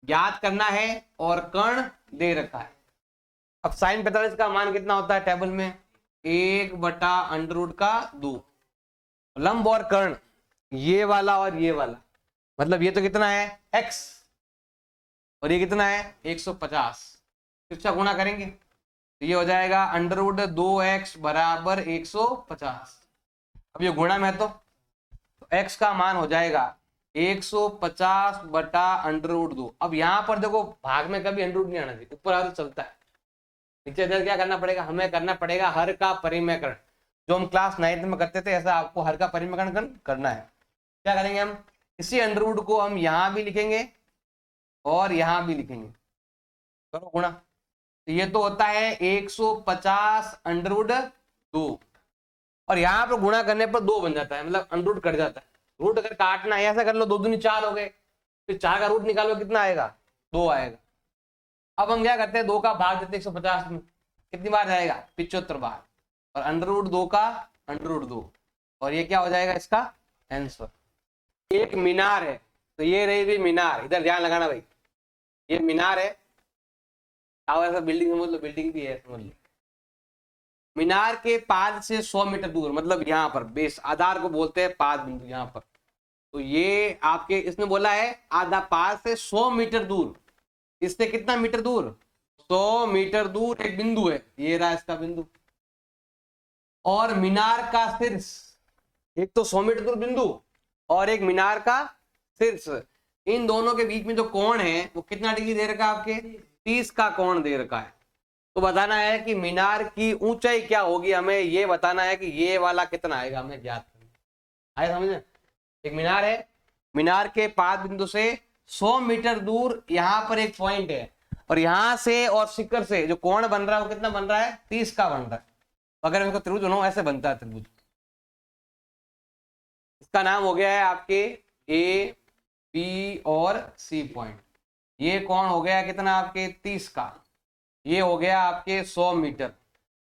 ज्ञात करना है और कर्ण दे रखा है। अब साइन 45 का मान कितना होता है टेबल में, 1/√2। लंब और कर्ण ये वाला और ये वाला, मतलब ये तो कितना है x और ये कितना है 150, इसका गुणा करेंगे तो ये हो जाएगा √2x बराबर 150। अब ये गुणा में तो x का मान हो जाएगा 150/√2। अब यहाँ पर देखो भाग में कभी √2 नहीं आना चाहिए, ऊपर आगे चलता है, नीचे इधर क्या करना पड़ेगा, हमें करना पड़ेगा हर का परिमेयकरण, जो हम क्लास 9th में करते थे, ऐसा आपको हर का परिमेयकरण करना है। क्या करेंगे हम, इसी √2 को हम यहाँ भी लिखेंगे और यहाँ भी लिखेंगे, करो गुणा। तो ये तो होता है 150/√2 और यहाँ पर गुणा करने पर 2 बन जाता है, मतलब √2 कट जाता है। रूट अगर काटना है ऐसा कर लो, 2 दूनी 4 हो गए, फिर 4 का रूट निकालो कितना आएगा, 2 आएगा। अब हम क्या करते हैं, 2 का भाग देते 150 में, कितनी बार जाएगा, 75 बार, और √2 का √2, और ये क्या हो जाएगा इसका आंसर। एक मीनार है, तो ये रही भी मीनार, इधर ध्यान लगाना भाई, ये मीनार है, ऐसा बिल्डिंग समझ लो, बिल्डिंग भी है समझ लो। मीनार के पाद से 100 मीटर दूर, मतलब यहाँ पर बेस आधार को बोलते हैं पाद बिंदु, यहाँ पर। तो ये आपके इसने बोला है आधा पाद से 100 मीटर दूर, इससे कितना मीटर दूर, 100 मीटर दूर एक बिंदु है, ये रहा इसका बिंदु। और मीनार का शीर्ष, एक तो 100 मीटर दूर बिंदु और एक मीनार का शीर्ष, इन दोनों के बीच में जो कोण है वो कितना डिग्री दे रखा है आपके, 30 का कोण दे रखा है। तो बताना है कि मीनार की ऊंचाई क्या होगी, हमें ये बताना है कि ये वाला कितना आएगा, हमें ज्ञात करना है। समझे, एक मीनार है, मीनार के पाद बिंदु से 100 मीटर दूर यहाँ पर एक पॉइंट है, और यहां से और शिखर से जो कोण बन रहा है वो कितना बन रहा है, 30 का बन रहा है। अगर मैं इसको त्रिभुज बनाऊं, ऐसे बनता है त्रिभुज। इसका नाम हो गया है आपके ए बी और सी पॉइंट। ये कोण हो गया कितना आपके 30 का, ये हो गया आपके 100 मीटर,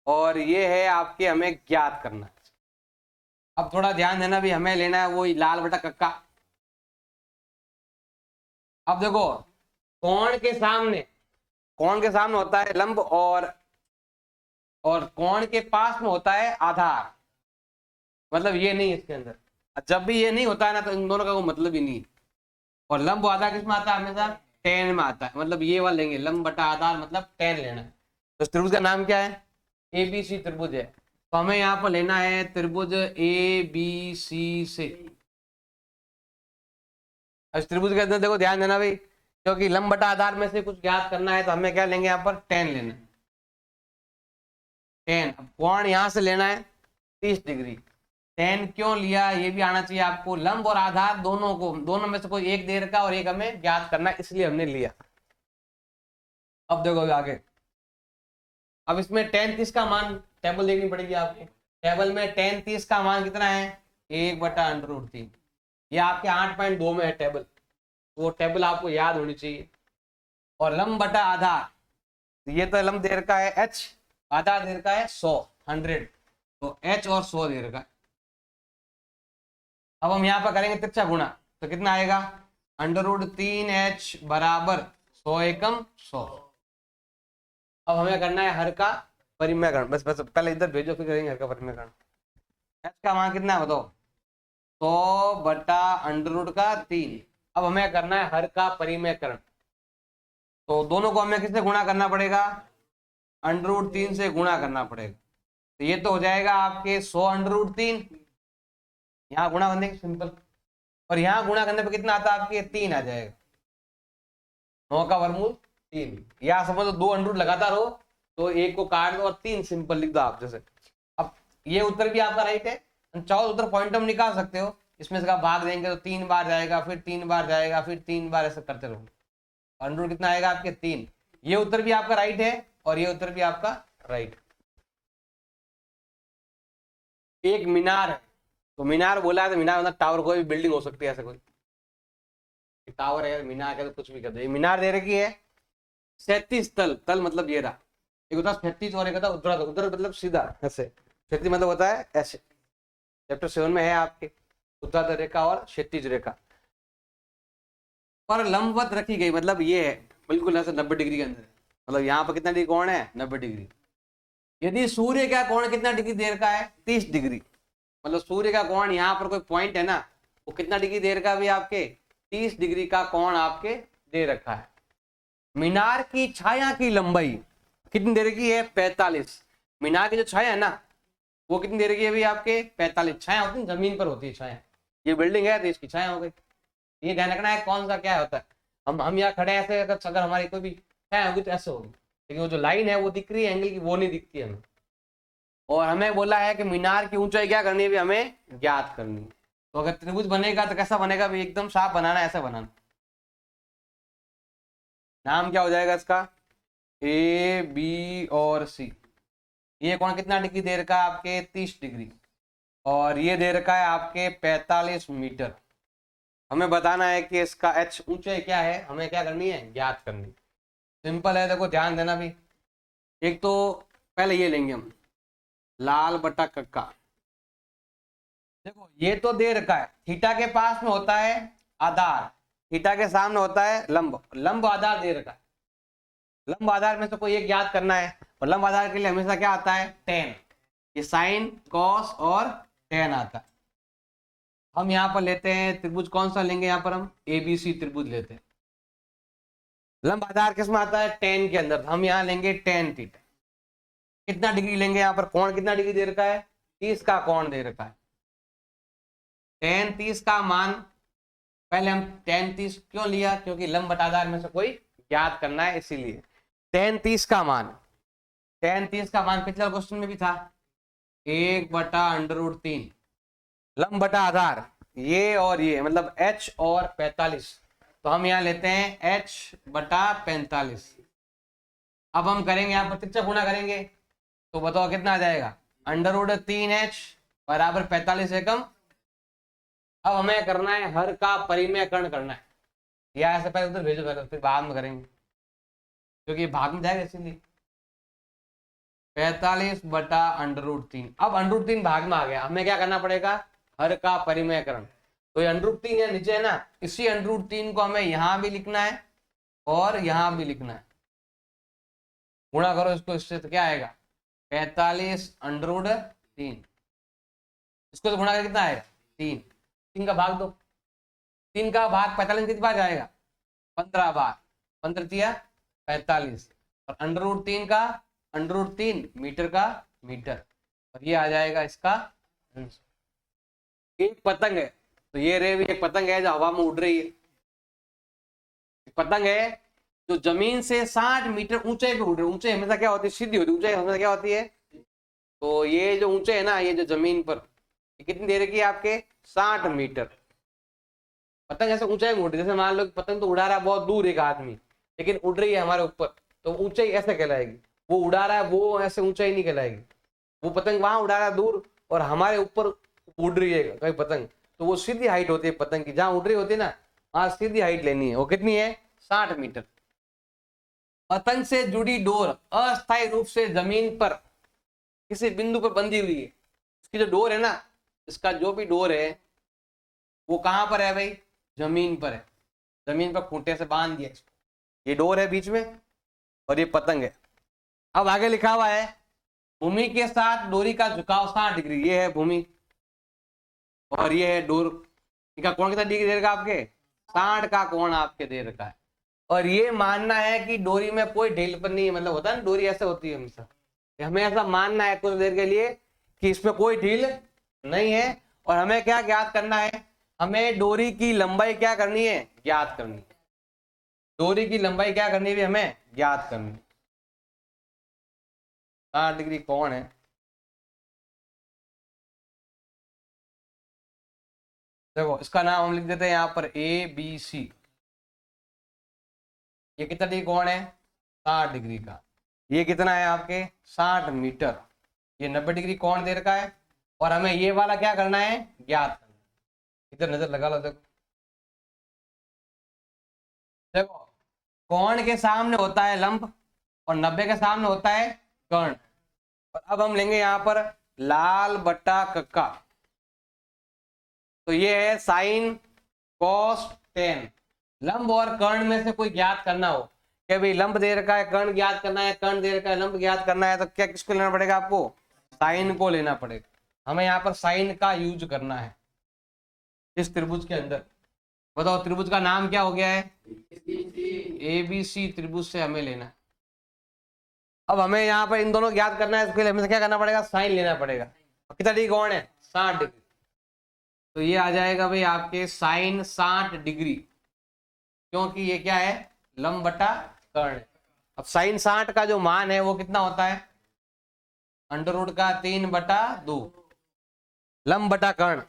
और ये है आपके हमें ज्ञात करना है। अब थोड़ा ध्यान देना भी, हमें लेना है वो लाल बटा कक्का। अब देखो कोण के सामने होता है लंब, और कोण के पास में होता है आधार, मतलब ये नहीं इसके अंदर। जब भी ये नहीं होता है ना तो इन दोनों का कोई मतलब ही नहीं है। और लंब आधार किस में आता है, हमेशा टेन में आता है, मतलब ये वाला लेंगे, लंब बटा आधार मतलब टेन लेना है। तो त्रिभुज का नाम क्या है, एबीसी त्रिभुज है। तो हमें यहाँ पर लेना है त्रिभुज ए बी सी से। इस त्रिभुज के अंदर देखो ध्यान देना भाई, क्योंकि लंब बटा आधार में से कुछ ज्ञात करना है तो हमें क्या लेंगे, यहाँ पर टेन लेना है, टेन। कोण यहां से लेना है 30 डिग्री। टेन क्यों लिया ये भी आना चाहिए आपको, लंब और आधार दोनों में से कोई एक दे रखा और एक हमें ज्ञात करना है, इसलिए हमने लिया। अब देखो आगे, अब इसमें टेन 30 का मान टेबल देखनी पड़ेगी आपको। टेबल में टेन 30 का मान कितना है, 1/√3। ये आपके 8.2 में है टेबल, वो टेबल आपको याद होनी चाहिए। और लंब बटा आधार, ये तो लंब दे रखा है h, आधार दे रखा है 100, तो h और 100 दे रखा है। अब हम यहाँ पर करेंगे तिरछा गुणा, तो कितना आएगा, √3h बराबर 100 एकम 100। अब हमें करना है हर का परिमेयकरण, बस पहले इधर भेजो फिर करेंगे हर का परिमेयकरण। h का मान कितना है बताओ, 100/√3। अब हमें करना है हर का परिमेयकरण, तो दोनों को हमें किससे गुणा करना पड़ेगा, √3 से गुणा करना पड़ेगा। तो ये तो हो जाएगा आपके 100/√3, यहाँ गुणा करने की सिंपल, और यहाँ गुणा करने पे कितना आता है आपके 3 आ जाएगा, 9 का वर्गमूल 3। या समझो 2 अंडरूट लगातार हो तो एक को काट दो और 3 सिंपल लिख दो आप जैसे। अब ये उत्तर भी आपका राइट है, चाहो उत्तर पॉइंट हम निकाल सकते हो, इसमें से भाग देंगे तो 3 बार जाएगा, फिर 3 बार जाएगा, फिर 3 बार, ऐसे करते रहोगे। अंडरूट कितना आएगा आपके 3। ये उत्तर भी आपका राइट है और ये उत्तर भी आपका राइट। एक मीनार है, तो मीनार बोला है तो मीनार मतलब टावर, कोई भी बिल्डिंग हो सकती है, ऐसे कोई टावर है, मीनार है तो कुछ भी कर दो। मीनार दे रखी है 37 तल, तल मतलब ये रहा, एक होता है 37 और एक होता है उधर, उधर मतलब सीधा ऐसे, 37 मतलब होता है ऐसे, चैप्टर 7 में है आपके उद्धर रेखा और क्षैतिज रेखा। पर लंबवत रखी गई, मतलब ये है बिल्कुल ऐसे 90 डिग्री के अंदर, मतलब यहाँ पर कितना डिग्री कोण है, 90 डिग्री। यदि सूर्य का कोण कितना डिग्री दे रखा है, 30 डिग्री, मतलब सूर्य का कोण यहाँ पर कोई पॉइंट है ना, वो कितना डिग्री दे रखा है भी आपके, 30 डिग्री का कोण आपके दे रखा है। मीनार की छाया की लंबाई कितनी दे रखी है, 45। मीनार की जो छाया है ना वो कितनी दे रखी है भी आपके 45। छाया होती है जमीन पर होती है छाया, ये बिल्डिंग है तो इसकी छाया हो गई। ये ध्यान रखना है कौन सा क्या होता है। हम यहाँ खड़े ऐसे, अगर हमारी कोई भी छाया होगी तो ऐसे होगी, लेकिन वो जो लाइन है वो दिख रही है एंगल की, वो नहीं दिखती हमें। और हमें बोला है कि मीनार की ऊंचाई क्या करनी है भी हमें ज्ञात करनी है। तो अगर त्रिभुज बनेगा तो कैसा बनेगा भी, एकदम साफ बनाना, ऐसा बनाना। नाम क्या हो जाएगा इसका, ए बी और सी। ये कोण कितना डिग्री दे रखा है आपके, 30 डिग्री, और ये दे रखा है आपके 45 मीटर। हमें बताना है कि इसका h ऊंचाई क्या है, हमें क्या करनी है, ज्ञात करनी। सिंपल है, देखो ध्यान देना भी। एक तो पहले ये लेंगे हम लाल बटा कक्का। देखो ये तो दे रखा है, थीटा के पास में होता है आधार, थीटा के सामने होता है लंब, लंब आधार दे रखा है। लंब आधार में से कोई एक याद करना है, और लंब आधार के लिए हमेशा क्या आता है, टेन। ये साइन कॉस और टेन आता है। हम यहाँ पर लेते हैं त्रिभुज, कौन सा लेंगे यहाँ पर हम, एबीसी त्रिभुज लेते हैं। लंब आधार किस में आता है, टेन के अंदर, हम यहाँ लेंगे टेन थीटा। कितना डिग्री लेंगे यहाँ पर, कोण कितना डिग्री दे रखा है, 30 का कोण दे रखा है। टेन 30 का मान, पहले हम टेन 30 क्यों लिया, क्योंकि लंब बटा आधार में से कोई ज्ञात करना है, इसीलिए टेन 30 का मान। टेन 30 का मान पिछले क्वेश्चन में भी था 1/√3। लंब बटा आधार ये और ये, मतलब h और 45, तो हम यहाँ लेते हैं h/45। अब हम करेंगे यहाँ पर तिरछा गुणा करेंगे, तो बताओ कितना आ जाएगा, √3h बराबर 45 एकम। अब हमें करना है हर का परिमेयकरण करना है, या ऐसे पहले उधर भेजो, पहले फिर बाद में करेंगे क्योंकि भाग में जाएगा इसीलिए। 45/√3। अब √3 भाग में आ गया, हमें क्या करना पड़ेगा, हर का परिमेयकरण। तो ये √3 है नीचे है ना, इसी √3 को हमें यहां भी लिखना है और यहां भी लिखना है। गुणा करो इसको इससे तो क्या आएगा, 45√3। इसको तो गुणा करके कितना आएगा, 3। 3 का भाग दो, 3 का भाग 45 कितनी बार जाएगा, 15 बार। 15 तिया 45, और √3 का √3 मीटर का मीटर, और ये आ जाएगा इसका आंसर। एक पतंग है, तो ये रे भी एक पतंग है जो हवा में उड़ रही है। पतंग है जो जमीन से 60 मीटर ऊंचाई पे उड़ रही है। ऊंचाई हमेशा क्या होती है, सीधी होती है, ऊंचाई हमेशा क्या होती है। तो ये जो ऊंचे है ना, ये जो जमीन पर, ये कितनी देर की है आपके, 60 मीटर। पतंग ऐसे ऊंचाई में उड़ रही है, जैसे मान लो पतंग तो उड़ा रहा है बहुत दूर एक आदमी, लेकिन उड़ रही है हमारे ऊपर, तो ऊंचाई ऐसे कहलाएगी। वो उड़ा रहा है वो ऐसे ऊंचाई नहीं कहलाएगी। वो पतंग वहां उड़ा रहा है दूर और हमारे ऊपर उड़ रही है कोई पतंग, तो वो सीधी हाइट होती है पतंग की। जहां उड़ रही होती है ना, वहां सीधी हाइट लेनी है। वो कितनी है, 60 मीटर। पतंग से जुड़ी डोर अस्थायी रूप से जमीन पर किसी बिंदु पर बंधी हुई है। इसकी जो डोर है ना, इसका जो भी डोर है वो कहां पर है भाई, जमीन पर है। जमीन पर खूंटे से बांध दिया इसको, ये डोर है बीच में और ये पतंग है। अब आगे लिखा हुआ है भूमि के साथ डोरी का झुकाव 60 डिग्री। ये है भूमि और ये है डोर। इनका कोण कितना डिग्री दे रखा आपके, 60 का कोण आपके दे रखा है। और ये मानना है कि डोरी में कोई ढीलपन नहीं है, मतलब होता है ना डोरी ऐसे होती है हमेशा, हमें ऐसा मानना है कुछ देर के लिए कि इसमें कोई ढील नहीं है। और हमें क्या ज्ञात करना है, हमें डोरी की लंबाई क्या करनी है, ज्ञात करनी है। डोरी की लंबाई क्या करनी है, हमें ज्ञात करनी है। 60 डिग्री कौन है, देखो इसका नाम हम लिख देते हैं यहाँ पर ABC। ये कितना डिग्री कौन है, 60 डिग्री का। ये कितना है आपके, 60 मीटर। ये 90 डिग्री कौन दे रखा है, और हमें ये वाला क्या करना है, ज्ञात करना है। इधर नजर लगा लो, देखो देखो कौन के सामने होता है लंब और 90 के सामने होता है कर्ण। और अब हम लेंगे यहाँ पर लाल बट्टा कक्का, तो ये है साइन कॉस टेन। लंब और कर्ण में से कोई ज्ञात करना हो, क्या भाई लंब दे रखा है कर्ण ज्ञात करना है, कर्ण दे रखा है लंब ज्ञात करना है, तो क्या किसको लेना पड़ेगा आपको, साइन को लेना पड़ेगा। हमें यहाँ पर साइन का यूज करना है इस त्रिभुज के अंदर। बताओ त्रिभुज का नाम क्या हो गया है, ABC त्रिभुज से हमें लेना है। अब हमें यहाँ पर इन दोनों ज्ञात करना है, इसके लिए हमें क्या करना पड़ेगा, साइन लेना पड़ेगा। कितना डिग्री कौन है, 60 डिग्री। तो ये आ जाएगा भाई आपके साइन 60 डिग्री, क्योंकि ये क्या है, लंब बटा कर्ण। अब साइन 60 का जो मान है वो कितना होता है, √3/2 लंब बटा कर्ण,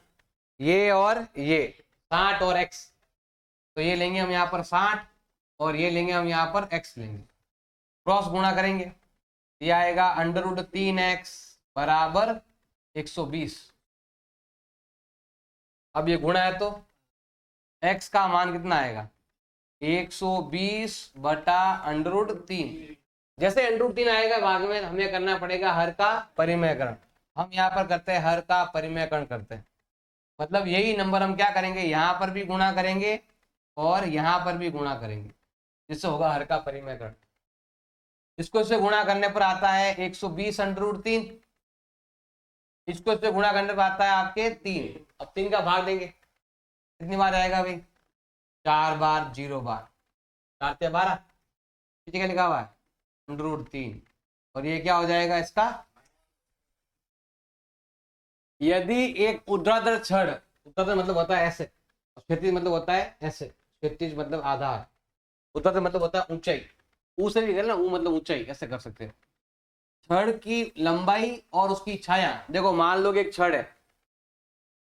ये और ये 60 और x। तो ये लेंगे हम यहाँ पर 60 और ये लेंगे हम यहाँ पर x लेंगे, क्रॉस गुणा करेंगे, ये आएगा √3x बराबर 120। अब ये गुणा है तो x का मान कितना आएगा, 120/√3। जैसे √3 आएगा भाग में हमें करना पड़ेगा हर का परिमेयकरण। हम यहाँ पर करते हैं हर का परिमेयकरण करते हैं, मतलब यही नंबर हम क्या करेंगे, यहाँ पर भी गुणा करेंगे और यहाँ पर भी गुणा करेंगे, जिससे होगा हर का परिमेयकरण। इसको इससे गुणा करने पर आता है 120/√3, इसको इससे गुणा करने पर आता है आपके 3। अब 3 का भाग देंगे, कितनी बार आएगा भाई, 4 बार, 0 बार, 4 से 12, पीछे क्या लिखा हुआ है, √3। और ये क्या हो जाएगा इसका, यदि एक ऊर्ध्वाधर छड़, ऊर्ध्वाधर मतलब होता है ऐसे, क्षैतिज मतलब होता है ऐसे, क्षैतिज मतलब आधार, ऊर्ध्वाधर मतलब होता है ऊंचाई, ऊ से भी ना, ऊ मतलब ऊंचाई, ऐसे कर सकते हैं। छड़ की लंबाई और उसकी छाया, देखो मान लो कि एक छड़ है,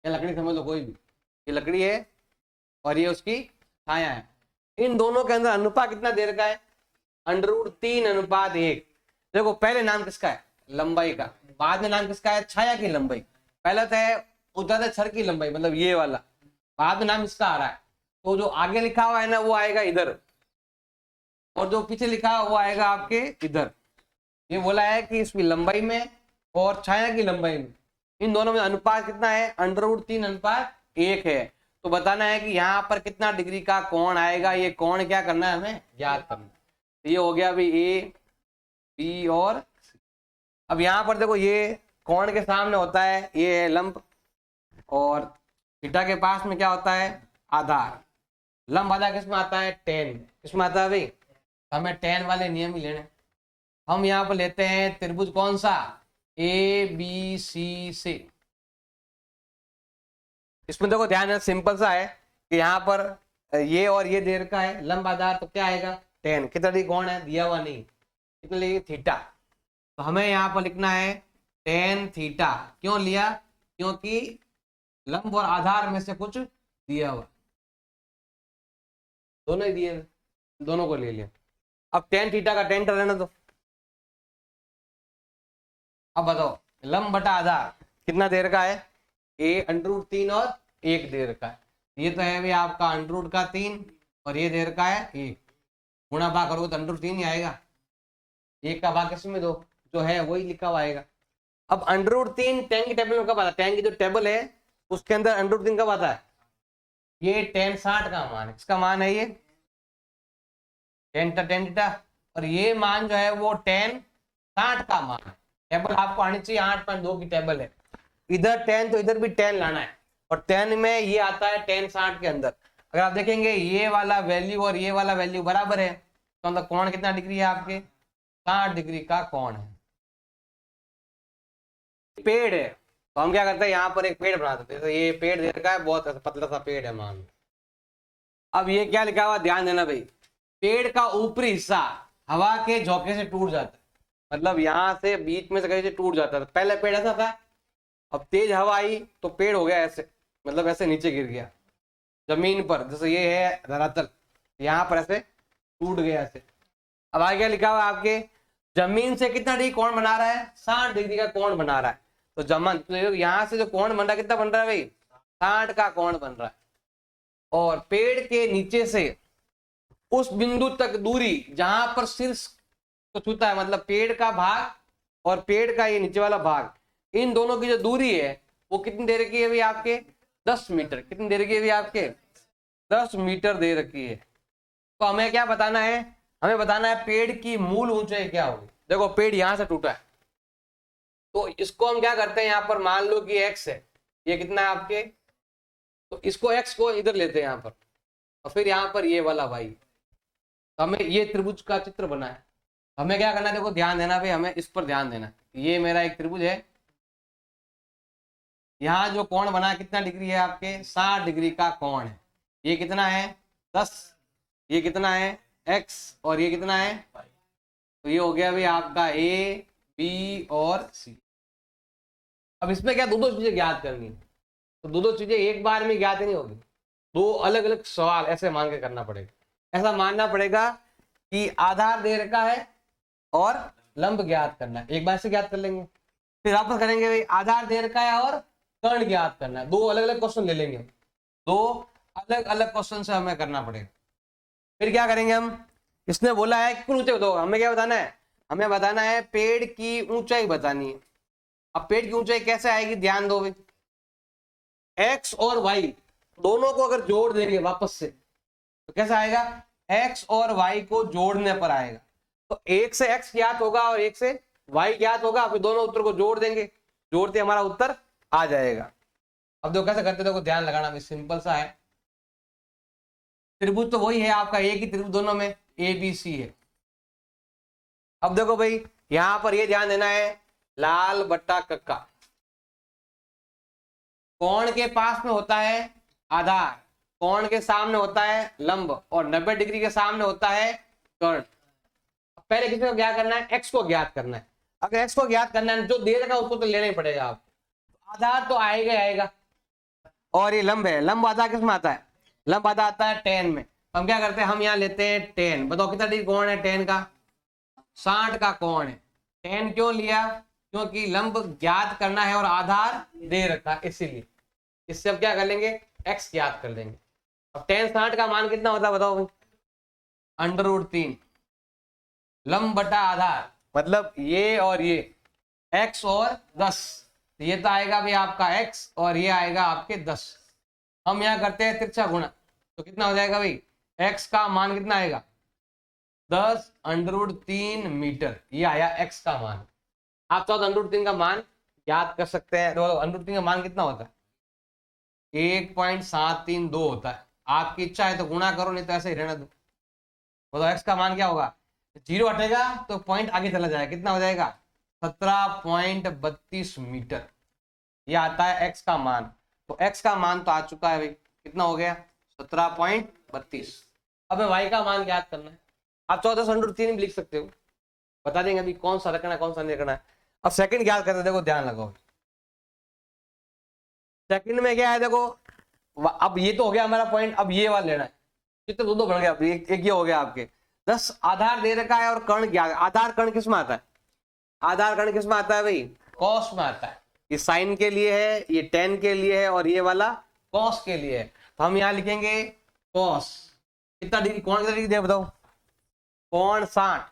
या लकड़ी समझ लो कोई भी, ये लकड़ी है और ये उसकी छाया है, इन दोनों के अंदर अनुपात कितना दे रखा है, √3:1। देखो पहले नाम किसका है, लंबाई का, बाद में नाम किसका है, छाया की लंबाई। पहले तो है ऊर्ध्वाधर छड़ की लंबाई, मतलब ये वाला, बाद में नाम इसका आ रहा है। तो जो आगे लिखा हुआ है ना वो आएगा इधर, और जो पीछे लिखा है वो आएगा आपके इधर। ये बोला है कि इसकी लंबाई में और छाया की लंबाई में, इन दोनों में अनुपात कितना है, √3:1 है। तो बताना है कि यहाँ पर कितना डिग्री का कोण आएगा, ये कोण क्या करना है, हमें ज्ञात करना है। तो ये हो गया अभी ए, बी और सी। अब यहाँ पर देखो ये कोण के सामने होता है, ये है लंब, और थीटा के पास में क्या होता है, आधार। लंब आधार किस में आता है, टेन। किस में आता है भाई, हमें टेन वाले नियम ही लेने। हम यहाँ पर लेते हैं त्रिभुज कौन सा, ए बी सी से। इसमें देखो ध्यान है, सिंपल सा है कि यहाँ पर ये और ये दे रखा है लंब आधार, तो क्या आएगा, टेन। कितना डिग्री कोण है, दिया हुआ नहीं, कितना लिया, थीटा। तो हमें यहाँ पर लिखना है टेन थीटा। क्यों लिया, क्योंकि लंब और आधार में से कुछ दिया हुआ, दोनों ही दिए, दोनों को ले लिया। अब टेन थीटा का टेन रहना दो। अब बताओ लंब बटा आधार कितना दे रखा है, ए √3 और 1 दे रखा है। ये तो है भाई आपका √3 और ये दे रखा है 1। गुणा भाग करोगे तो √3 ही आएगा। 1 का भाग किसमें दो, जो है वही लिखा हुआ आएगा। अब √3 टेन की टेबल में कब आता है, टेन की जो टेबल है उसके अंदर √3 कब आता है, ये टेन 60 का मान है। इसका मान है ये टेन थीटा, और ये मान जो है वो टेन 60 का मान है। टेबल आपको आनी चाहिए 8.2 की टेबल है, इधर 10 तो इधर भी 10 लाना है, और 10 में ये आता है टेन 60 के अंदर। अगर आप देखेंगे ये वाला वैल्यू और ये वाला वैल्यू बराबर है, तो मतलब कोण कितना डिग्री है आपके, 60 डिग्री का कोण है। पेड़ है तो हम क्या करते हैं, यहाँ पर एक पेड़ बना देते हैं। तो ये पेड़ दे रखा है, बहुत पतला सा पेड़ है मान। अब ये क्या लिखा हुआ, ध्यान देना भाई, पेड़ का ऊपरी हिस्सा हवा के झोंके से टूट जाता है, मतलब यहाँ से बीच में से कहीं से टूट जाता था। पहले पेड़ ऐसा था, अब तेज हवा आई तो पेड़ हो गया ऐसे, मतलब ऐसे नीचे गिर गया जमीन पर, जैसे ये है धरातल, यहाँ पर ऐसे टूट गया ऐसे। अब आगे क्या लिखा हुआ आपके, जमीन से कितना डिग्री कोण बना रहा है, 60 डिग्री का कोण बना रहा है। तो तो यहाँ से जो कोण बन रहा है कितना बन रहा है भाई, 60 का कोण बन रहा है। और पेड़ के नीचे से उस बिंदु तक दूरी जहां पर शीर्ष को छूता है, मतलब पेड़ का भाग और पेड़ का ये नीचे वाला भाग, इन दोनों की जो दूरी है वो कितनी दे रखी है भाई आपके, 10 मीटर। कितनी दे रखी है भाई आपके, 10 मीटर दे रखी है। तो हमें क्या बताना है, हमें बताना है पेड़ की मूल ऊंचाई क्या होगी। देखो पेड़ यहां से टूटा है, तो इसको हम क्या करते हैं, यहाँ पर मान लो कि x है, ये कितना है आपके, तो इसको x को इधर लेते हैं यहाँ पर, और फिर यहाँ पर ये वाला y। तो हमें ये त्रिभुज का चित्र बना है, हमें क्या करना है, देखो ध्यान देना भाई, हमें इस पर ध्यान देना। ये मेरा एक त्रिभुज है, यहाँ जो कोण बना है कितना डिग्री है आपके, 60 डिग्री का कोण है। ये कितना है 10, ये कितना है x, और ये कितना है, तो ये हो गया भाई आपका a b और c। अब इसमें क्या दो चीजें ज्ञात करनी है, तो दो चीजें एक बार में ज्ञात नहीं होगी, दो अलग अलग सवाल ऐसे मान के करना पड़ेगा। ऐसा मानना पड़ेगा कि आधार दे रखा है और लंब ज्ञात करना है, एक बार से ज्ञात कर लेंगे, फिर वापस करेंगे भाई आधार दे रखा है और कर्ण ज्ञात करना है। दो अलग अलग क्वेश्चन ले लेंगे, दो अलग अलग क्वेश्चन से हमें करना पड़ेगा। फिर क्या करेंगे हम, इसने बोला है कितनी ऊंचाई बताओ, हमें क्या बताना है, हमें बताना है पेड़ की ऊंचाई बतानी है। अब पेड़ की ऊंचाई कैसे आएगी, ध्यान दो भाई, एक्स और वाई दोनों को अगर जोड़ देंगे वापस से तो कैसा आएगा, एक्स और वाई को जोड़ने पर आएगा। तो एक से एक्स ज्ञात होगा और एक से वाई ज्ञात होगा, फिर दोनों उत्तर को जोड़ देंगे, जोड़ते हमारा उत्तर आ जाएगा। अब देखो कैसे करते, देखो ध्यान लगाना, सिंपल सा है। त्रिभुज तो वही है आपका, एक ही त्रिभुज दोनों में ए बी सी है। अब देखो भाई यहां पर ये ध्यान देना है, लाल बट्टा कक्का, कोण के पास में होता है आधार, कोण के सामने होता है लंब, और 90 डिग्री के सामने होता है कर्ण। पहले किसी को ज्ञात करना है, एक्स को ज्ञात करना है। अगर एक्स को ज्ञात करना है, जो दे रखा उसको तो लेना ही पड़ेगा आपको, आधार तो आएगा ही आएगा, और ये लंब है, लंब आधार किस में आता है, लंब आधार आता है 10 में। हम क्या करते हैं, हम यहाँ लेते हैं 10, बताओ कितना डिग्री कोण है 10 का, 60 का कोण है। tan क्यों लिया? क्योंकि लंब ज्ञात करना है और आधार दे रखा है, इसीलिए। इससे अब क्या कर लेंगे, x ज्ञात कर लेंगे। अब tan 60 का मान कितना होता है बताओ भाई? √3 लंब बटा आधार, मतलब ये और ये, x और 10, ये तो आएगा भाई आपका x और ये आएगा आपके 10। हम यहाँ करते हैं तिरछा गुणा, तो कितना हो जाएगा भाई? x का मान कितना आएगा? 10 √3 मीटर, ये आया x का मान। आप चाहो तो √3 का मान याद कर सकते हैं। √3 का मान कितना होता है? 1.732 होता है। आपकी इच्छा है तो गुणा करो, नहीं तो ऐसे ही रहने दो। तो x का मान क्या होगा? 0 हटेगा तो पॉइंट आगे चला जाएगा, कितना हो जाएगा? 17.32 मीटर, ये आता है x का मान। तो x का मान तो आ चुका है भाई, कितना हो गया? 17.32। अब y का मान ज्ञात करना है। आप 14√3 भी लिख सकते हो, बता देंगे अभी कौन सा रखना है कौन सा नहीं रखना है। अब सेकंड ज्ञात करते, देखो ध्यान लगाओ। सेकंड में क्या है देखो, अब ये तो हो गया हमारा पॉइंट, अब ये वाला लेना है। कितने दो बन गया, अब एक ये हो गया आपके 10 आधार दे रखा है और कर्ण ज्ञात। आधार कर्ण किस में आता है? आधार कर्ण किस में आता है भाई? कॉस में आता है। ये साइन के लिए है, ये टेन के लिए है और ये वाला कॉस के लिए है। तो हम यहाँ लिखेंगे कॉस। कितना डिग्री, कौन कितना डिग्री दे बताओ? कोण 60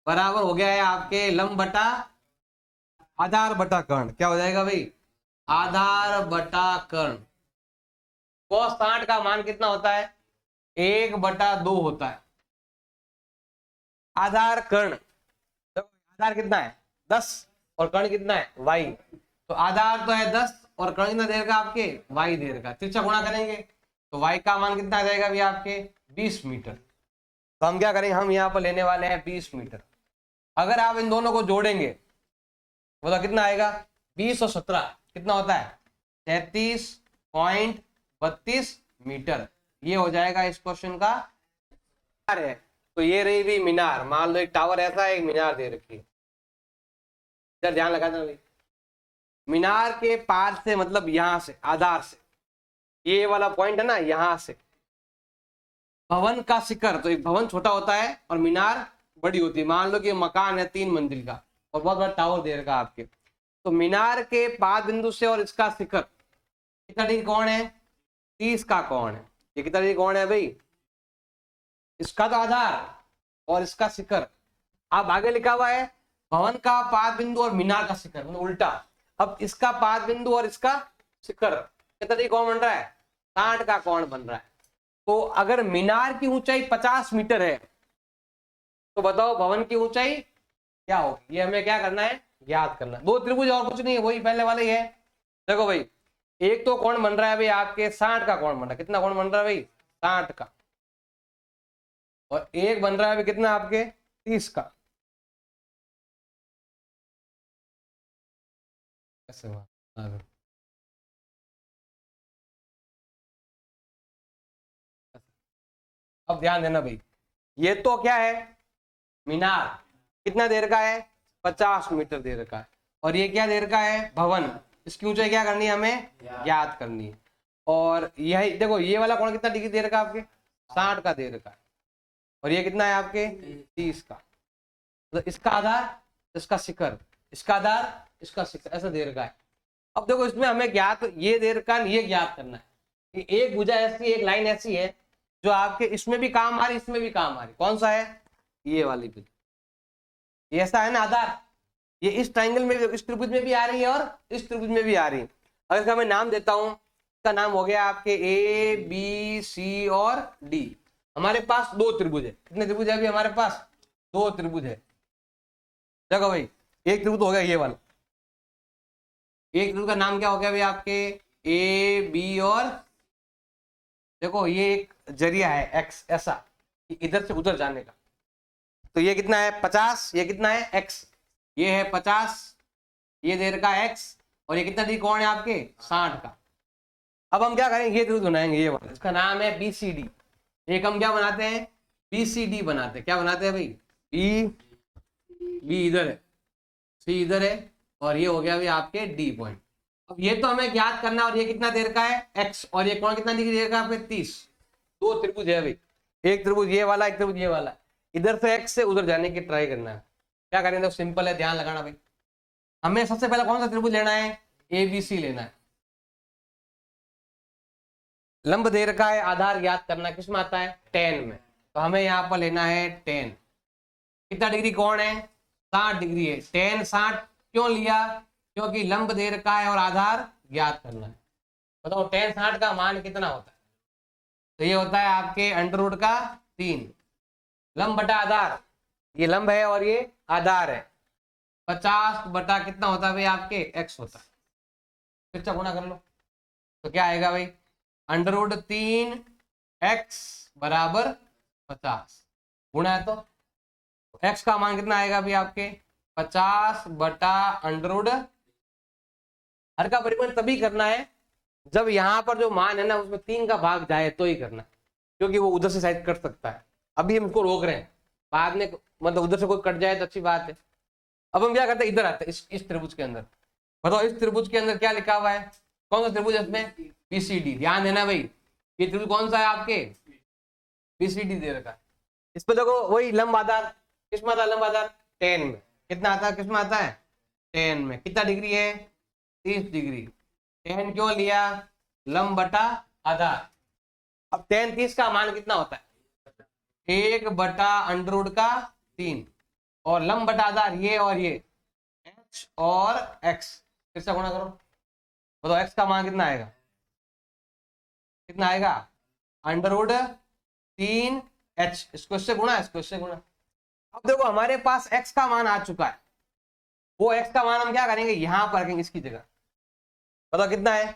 बराबर हो गया है आपके लंब बटा आधार बटा कर्ण। क्या हो जाएगा भाई? आधार बटा कर्ण। cos 60 का मान कितना होता है? 1/2 होता है। आधार कर्ण, तो आधार कितना है? 10 और कर्ण कितना है? y। तो आधार तो है 10 और कर्ण कितना दे रखा आपके? y दे रखा। तिरछा गुणा करेंगे तो y का मान कितना आ जाएगा भी आपके? 20 मीटर। तो हम क्या करेंगे, हम यहाँ पर लेने वाले हैं 20 मीटर। अगर आप इन दोनों को जोड़ेंगे तो कितना आएगा? 20 और 17 कितना होता है? 33.32 मीटर। ये हो जाएगा इस क्वेश्चन का है। तो ये रही भी मीनार। मान लो एक टावर ऐसा है, एक मीनार दे रखी है। इधर ध्यान लगा देना भाई। मीनार के पार से मतलब यहां से, आधार से, ये वाला पॉइंट है ना, यहां से भवन का शिखर। तो एक भवन छोटा होता है और मीनार बड़ी होती है। मान लो कि मकान है 3 मंजिल का और बहुत बड़ा टावर दे रखा आपके। तो मीनार के पाद बिंदु से और इसका शिखर कितना डिग्री कोण है? 30 का कोण है। ये कितना डिग्री कोण है भाई? इसका तो आधार और इसका शिखर। अब आगे लिखा हुआ है भवन का पाद बिंदु और मीनार का शिखर, मतलब उल्टा। अब इसका पाद बिंदु और इसका शिखर कितना डिग्री कोण बन रहा है? 60 का कोण बन रहा है। तो अगर मीनार की ऊंचाई 50 मीटर है तो बताओ भवन की ऊंचाई क्या होगी? ये हमें क्या करना है? ज्ञात करना। 2 त्रिभुज और कुछ नहीं है, वही पहले वाले ही है। देखो भाई, एक तो कोण बन रहा है भाई आपके 60 का कोण बन रहा है। कितना कोण बन रहा है भाई? 60 का। और एक बन रहा है भाई कितना आपके? 30 का। कैसे अब ध्यान देना भाई, ये तो क्या है? मीनार। कितना देर का है? 50 मीटर देर का है। और ये क्या देर का है? भवन। इसकी ऊंचाई क्या करनी है? हमें ज्ञात करनी है। और यही देखो, ये वाला कोण कितना डिग्री दे रखा है आपके? 60 का दे रखा है। और ये कितना है आपके? 30 का। तो इसका आधार, इसका शिखर, इसका आधार, इसका शिखर, ऐसा दे रखा है। अब देखो इसमें हमें ज्ञात, ये दे रखा है, ये ज्ञात करना है कि एक भुजा ऐसी, एक लाइन ऐसी है जो आपके इसमें भी काम आ रही, इसमें भी काम आ रही। कौन सा है? ये वाली भुजा। ये ऐसा है ना आधार, ये इस ट्राइंगल में, इस त्रिभुज में भी आ रही है और इस त्रिभुज में भी आ रही है। अगर इसका मैं नाम देता हूं, इसका नाम हो गया आपके ए बी सी और डी। हमारे पास 2 त्रिभुज है। कितने त्रिभुज है अभी हमारे पास? 2 त्रिभुज है। देखो भाई, एक त्रिभुज हो गया ये वाला। एक त्रिभुज का नाम क्या हो गया भाई आपके? ए बी और देखो ये एक जरिया है एक्स, ऐसा इधर से उधर जाने का। तो ये कितना है? 50। ये कितना है? एक्स। ये है 50, ये दे रखा है एक्स। और ये कितना डिग्री कोण है आपके? 60 का। अब हम क्या करेंगे? ये त्रिभुज बनाएंगे, ये वाला। इसका नाम है बीसीडी। एक हम क्या बनाते हैं? बीसीडी बनाते हैं। क्या बनाते हैं भाई? बी इधर है, सी इधर है और ये हो गया भाई आपके डी पॉइंट। अब ये तो हमें ज्ञात करना, और ये कितना देर का है? एक्स। और ये कोण कितना डिग्री देर का आपके? 30। 2 त्रिभुज है भाई, एक त्रिभुज ये वाला, एक त्रिभुज ये वाला। इधर से x से उधर जाने की ट्राई करना है। क्या करेंगे, तो सिंपल है, ध्यान लगाना भाई। हमें सबसे पहले कौन सा त्रिभुज लेना है, ABC लेना है। लंब दे रखा है, आधार ज्ञात करना किस में आता है, tan में। तो हमें यहाँ पर लेना है tan। कितना डिग्री कोण है, 60 डिग्री है। tan 60 क्यों लिया, क्योंकि लंब दे रखा है और आधार ज्ञात करना है। बताओ tan 60 का मान कितना होता है, तो ये होता है आपके √3 लंब बटा आधार, ये लंब है और ये आधार है, 50 बटा कितना होता है भाई आपके x होता है। फिर से गुणा कर लो, तो क्या आएगा भाई, √3x बराबर 50 गुणा है, तो x का मान कितना आएगा भाई आपके 50 बटा √। हर का परिमाण तभी करना है जब यहाँ पर जो मान है ना उसमें 3 का भाग जाए तो ही करना, क्योंकि वो उधर से साइड कट सकता है। अभी हम इसको रोक रहे हैं, बाद में मतलब उधर से कोई कट जाए तो अच्छी बात है। अब हम क्या करते हैं, इधर आते हैं इस त्रिभुज के अंदर। बताओ इस त्रिभुज के अंदर क्या लिखा हुआ है, कौन सा त्रिभुज है इसमें, PCD। ध्यान देना भाई, ये त्रिभुज कौन सा है आपके, PCD दे रखा है। इसमें देखो वही लंब आधार, किसमें आता है लंब आधार, tan में। कितना आता है, किसमें आता है, tan में। कितना डिग्री है, 30 डिग्री। tan क्यों लिया, लंब बटा आधार। अब tan 30 का मान कितना होता है, 1 बटा √3 और लंब बटा आधार ये और ये h और x, फिर से गुणा करो। तो x का मान कितना आएगा, कितना आएगा √3h, इसको इससे गुणा, इसको इससे गुणा। अब देखो हमारे पास x का मान आ चुका है, वो x का मान हम क्या करेंगे, यहां पर रखेंगे इसकी जगह। बताओ कितना है,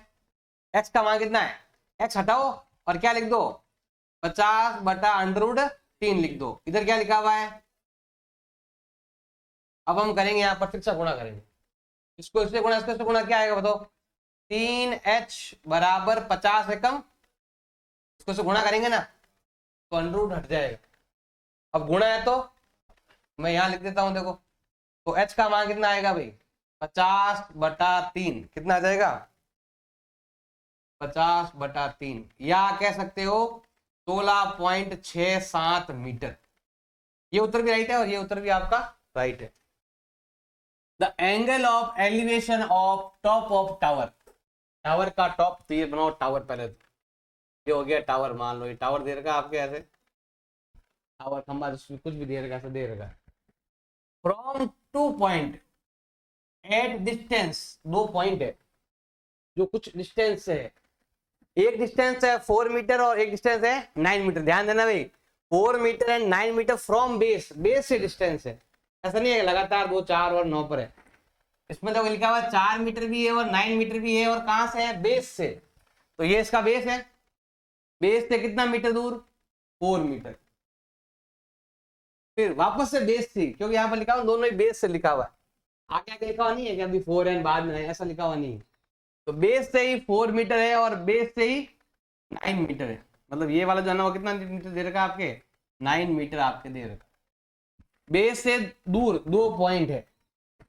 x का मान कितना है, x हटाओ और क्या लिख दो, 50 बटा √3 लिख दो। इधर क्या लिखा हुआ है, अब हम करेंगे यहाँ पर फिर से गुणा करेंगे, इसको इससे गुणा, इसको इससे गुणा, क्या आएगा बताओ, 3h बराबर 50 है कम, इसको से गुणा करेंगे ना तो √ हट जाएगा। अब गुणा है तो मैं यहाँ लिख देता हूं, देखो तो h का मान कितना आएगा भाई, 50 बटा 3, कितना आ जाएगा 50 बटा 3, या कह सकते हो 16.67 मीटर। ये उत्तर भी राइट है और ये उत्तर भी आपका राइट है। The angle of elevation of top of tower, tower का टॉप, तो ये बनाओ टावर पहले, ये हो गया टावर। मान लो ये टावर दे रखा आपके ऐसे, टावर खंबा कुछ भी दे रखा, ऐसा दे रखा। From 2 point at distance, 2 point है जो कुछ डिस्टेंस है, एक डिस्टेंस है 4 मीटर और एक डिस्टेंस है 9 मीटर। ध्यान देना भाई, 4 metre and 9 metre from base, base से डिस्टेंस है, ऐसा नहीं है लगातार 2, 4 और 9 पर है। इसमें तो लिखा हुआ 4 मीटर भी है और 9 मीटर भी है, और कहां से है, बेस से। तो ये इसका बेस है, बेस से कितना मीटर दूर, 4 मीटर। फिर वापस से बेस थी, क्योंकि यहाँ पर लिखा हुआ दोनों ही बेस से लिखा हुआ है, आगे आगे लिखा हुआ नहीं है कि अभी 4 है बाद में ऐसा लिखा हुआ नहीं है। तो बेस से ही 4 मीटर है और बेस से ही 9 मीटर है, मतलब ये वाला जो है ना वो कितना मीटर दे रखा है आपके, 9 मीटर आपके दे रखा। बेस से दूर 2 पॉइंट है,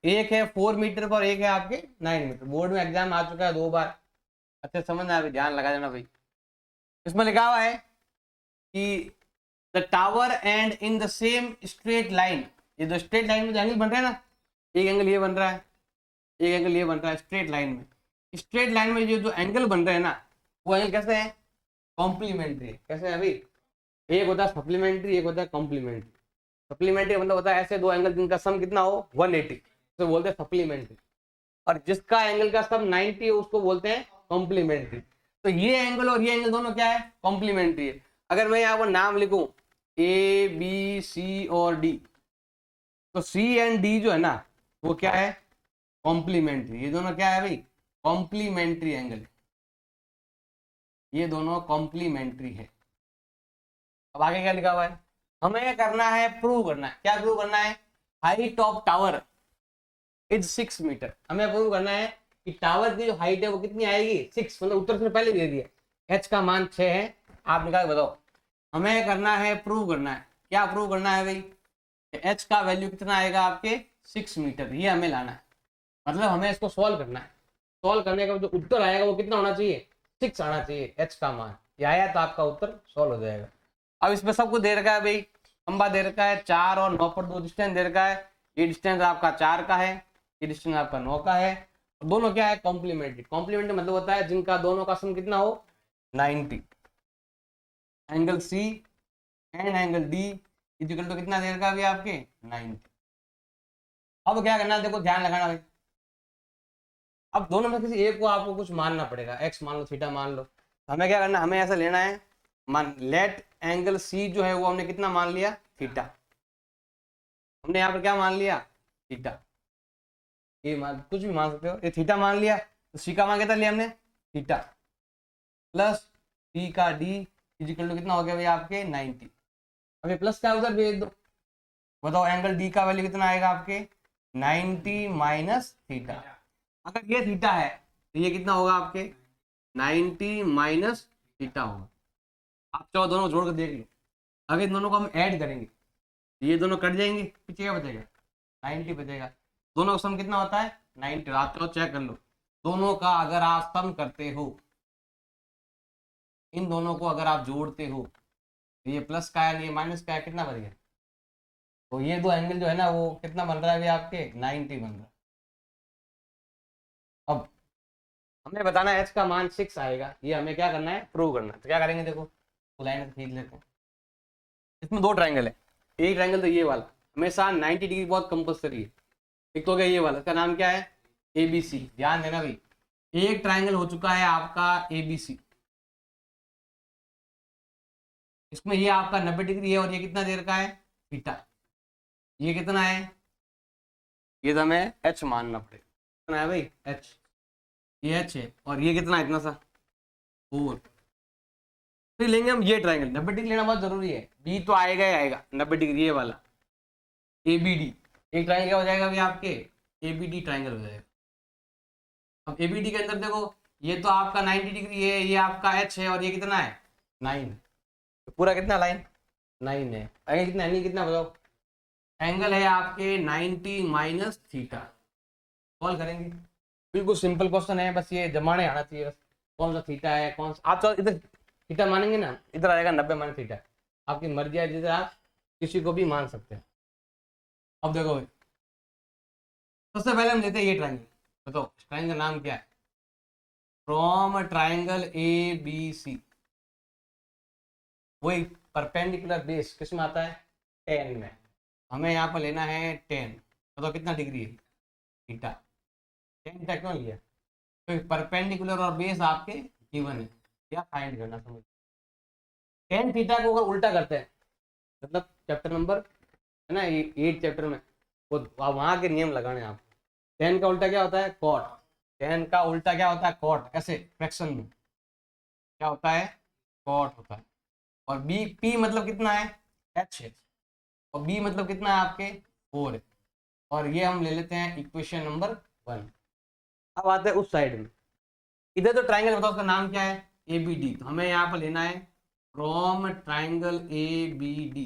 एक है 4 मीटर पर, एक है आपके 9 मीटर। बोर्ड में एग्जाम आ चुका है 2 बार, अच्छे समझना है, ध्यान लगा देना भाई। इसमें लिखा हुआ है कि the tower and in the same straight line, ये जो स्ट्रेट लाइन में जो एंगल बन रहा है ना, एक एंगल ये बन रहा है, एक एंगल ये बन रहा है स्ट्रेट लाइन में। स्ट्रेट लाइन में जो एंगल बन रहे हैं ना, वो एंगल कैसे है, कॉम्प्लीमेंट्री। कैसे है अभी, एक होता है सप्लीमेंट्री, एक होता है कॉम्प्लीमेंट्री। सप्लीमेंट्री मतलब होता है ऐसे दो एंगल जिनका सम कितना हो 180, तो बोलते हैं सप्लीमेंट्री। और जिसका एंगल का सम 90 है उसको बोलते हैं कॉम्प्लीमेंट्री। तो ये एंगल और ये एंगल दोनों क्या है, कॉम्प्लीमेंट्री है। अगर मैं यहाँ पर नाम लिखूं ABC और D, तो C एंड D जो है ना वो क्या है, कॉम्प्लीमेंट्री। ये दोनों क्या है भाई, कॉम्प्लीमेंट्री एंगल, ये दोनों कॉम्प्लीमेंट्री है। अब आगे क्या लिखा हुआ है, हमें करना है, प्रूव करना है। क्या प्रूव करना है, height of tower is 6 metre. हमें प्रूव करना है कि टावर की जो हाइट है वो कितनी आएगी, 6, मतलब उत्तर से पहले दे दिया, h का मान 6 है। आप निकाल बताओ, हमें करना है, प्रूव करना है। क्या प्रूव करना है भाई, h का वैल्यू कितना आएगा आपके 6 मीटर, ये हमें लाना है। मतलब हमें इसको सॉल्व करना है, सॉल्व करने का जो उत्तर आएगा वो कितना होना चाहिए, 6 आना चाहिए h का मान। ये आया तो आपका उत्तर सॉल्व हो जाएगा। अब इसमें सब कुछ दे रखा है भाई, खंबा दे रखा है 4 और 9 पर 2 डिस्टेंस दे रखा है। ये डिस्टेंस आपका 4 का है, ये डिस्टेंस आपका 9 का है। दोनों क्या है, कॉम्प्लीमेंट्री। कॉम्प्लीमेंट्री मतलब होता है जिनका दोनों का सम कितना हो 90। Angle C and angle D equal to कितना दे रखा है अभी आपके 90। अब क्या करना है, देखो ध्यान लगाना भाई। अब दोनों में किसी एक को आपको कुछ मानना पड़ेगा, एक्स मान लो, थीटा मान लो। हमें क्या करना है, हमें ऐसा लेना है, मान लेट एंगल सी जो है वो हमने कितना मान लिया, थीटा। हमने यहाँ पर क्या मान लिया, थीटा। ये मान कुछ भी मान सकते हो, ये थीटा मान लिया, तो सी का मान कितना लिया हमने, थीटा, प्लस सी का डी इक्वल टू कितना हो गया भाई आपके 90। अब ये प्लस का उधर भेज दो, बताओ एंगल डी का वैल्यू कितना आएगा आपके 90 माइनस थीटा। अगर ये थीटा है तो ये कितना होगा आपके 90 माइनस थीटा होगा। आप चाहो दोनों जोड़ कर देख लो। अगर इन दोनों को हम ऐड करेंगे तो ये दोनों कट जाएंगे, पीछे क्या बचेगा 90 बचेगा। दोनों का सम कितना होता है 90। आप चाहो चेक कर लो, दोनों का अगर आप सम करते हो, इन दोनों को अगर आप जोड़ते हो तो ये प्लस का है, ये माइनस का है, कितना बन गया। तो ये दो एंगल जो है ना वो कितना बन रहा है अभी आपके 90 बन रहा है। अब हमें बताना है एच का मान 6 आएगा, ये हमें क्या करना है, प्रूव करना है। तो क्या करेंगे, देखो तो लाइन खींच लेते हैं। इसमें दो ट्रायंगल है, एक ट्रायंगल तो ये वाला हमेशा 90 डिग्री बहुत कंपल्सरी है। एक तो हो गया ये वाला, इसका नाम क्या है ABC। ध्यान देना भाई, एक ट्रायंगल हो चुका है आपका ABC। इसमें ये आपका 90 डिग्री है और ये कितना दे रखा है थीटा। ये कितना है, ये तो हमें H मानना पड़ेगा। कितना है भाई H, ये H है, और ये कितना है इतना सा 4। फिर लेंगे हम ये ट्रायंगल, 90 डिग्री लेना बहुत जरूरी है। बी तो आएगा ही आएगा 90 डिग्री, ये वाला ABD। एक ट्रायंगल क्या हो जाएगा अभी आपके ABD ट्रायंगल हो जाएगा। अब ABD के अंदर देखो, ये तो आपका 90 डिग्री है, ये आपका H है, और ये कितना है 9। तो पूरा कितना लाइन 9 है। एंगल कितना है, कितना बताओ, एंगल है आपके 90 माइनस थीटा। कॉल करेंगे, बिल्कुल सिंपल क्वेश्चन है, बस ये जमाने आना चाहिए बस। कौन सा थीटा है, कौन सा, आप तो इधर थीटा मानेंगे ना, इधर आएगा 90 माइनस थीटा। आपकी मर्जी है, जिधर आप किसी को भी मान सकते हैं। अब देखो भाई, सबसे पहले हम लेते हैं ये ट्रायंगल। बताओ ट्रायंगल नाम क्या है, फ्रॉम ट्रायंगल ABC। वही परपेंडिकुलर बेस किस में आता है 10 में। हमें यहाँ पर लेना है 10। बताओ कितना डिग्री है थीटा, 10 तक क्यों लिया, तो परपेंडिकुलर और बेस आपके गिवन है, क्या फाइंड करना समझ। 10 थीटा को अगर उल्टा करते हैं, मतलब चैप्टर नंबर है ना 8 चैप्टर में, वो वहां के नियम लगाने आप। 10 का उल्टा क्या होता है कॉट, 10 का उल्टा क्या होता है कॉट, ऐसे फ्रैक्शन में क्या होता है कॉट होता है। और बी पी मतलब कितना है H है, और बी मतलब कितना है आपके 4 है। और ये हम ले लेते हैं इक्वेशन नंबर 1। अब आते हैं उस साइड में, इधर तो ट्राइंगल बताओ उसका नाम क्या है ABD। तो हमें यहाँ पर लेना है फ्रॉम ट्राइंगल ABD।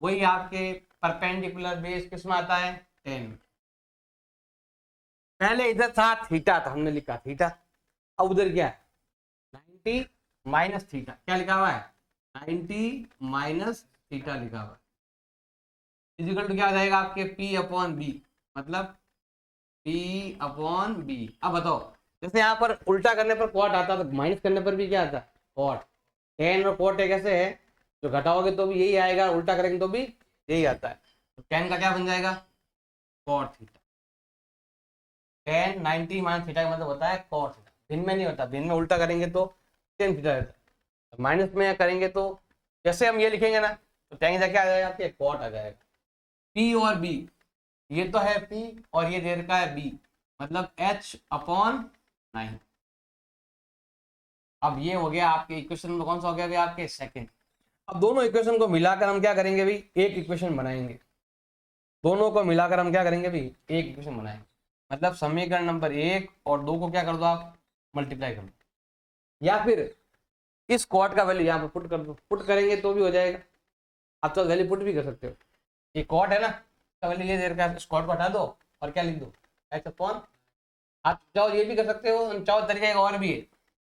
वही आपके परपेंडिकुलर बेस किस में आता है 10। पहले इधर था थीटा, था हमने लिखा थीटा। अब उधर क्या है 90 माइनस थीटा, क्या लिखा हुआ है 90 माइनस थीटा लिखा हुआ है। इक्वल टू क्या आ जाएगा आपके P अपॉन बी, मतलब P अपॉन बी। अब बताओ, जैसे यहाँ पर उल्टा करने पर कॉट आता है, तो माइनस करने पर भी क्या आता है कॉट। टेन और कॉट एक ऐसे है जो घटाओगे तो भी यही आएगा, उल्टा करेंगे तो भी यही आता है। तो 10 का क्या बन जाएगा कॉट थीटा। 10 90 माइनस थीटा का मतलब होता है कॉट थीटा। दिन में नहीं होता, दिन में उल्टा करेंगे तो टेन थीटा रहता है, माइनस में करेंगे तो जैसे हम ये लिखेंगे ना तो टेन का क्या आ जाएगा आपके कॉट आ जाएगा। P और B, ये तो है P और ये दे रखा है B, मतलब H अपॉन 9। अब ये हो गया आपके इक्वेशन में कौन सा हो गया अभी आपके सेकंड। अब दोनों इक्वेशन को मिलाकर हम क्या करेंगे भी एक इक्वेशन बनाएंगे। दोनों को मिलाकर हम क्या करेंगे भी एक इक्वेशन बनाएंगे, मतलब समीकरण नंबर 1 और 2 को क्या कर दो आप मल्टीप्लाई कर दो, या फिर इस कॉट का वैल्यू यहाँ पर पुट कर दो। पुट करेंगे तो भी हो जाएगा, आप तो वैल्यू पुट भी कर सकते हो। ये कॉट है ना, इसका वैल्यू ये दे रखा है, इस कॉट को हटा दो और क्या लिख दो H अपॉन। आप चाहो ये भी कर सकते हो, चाहो तरीका एक और भी है,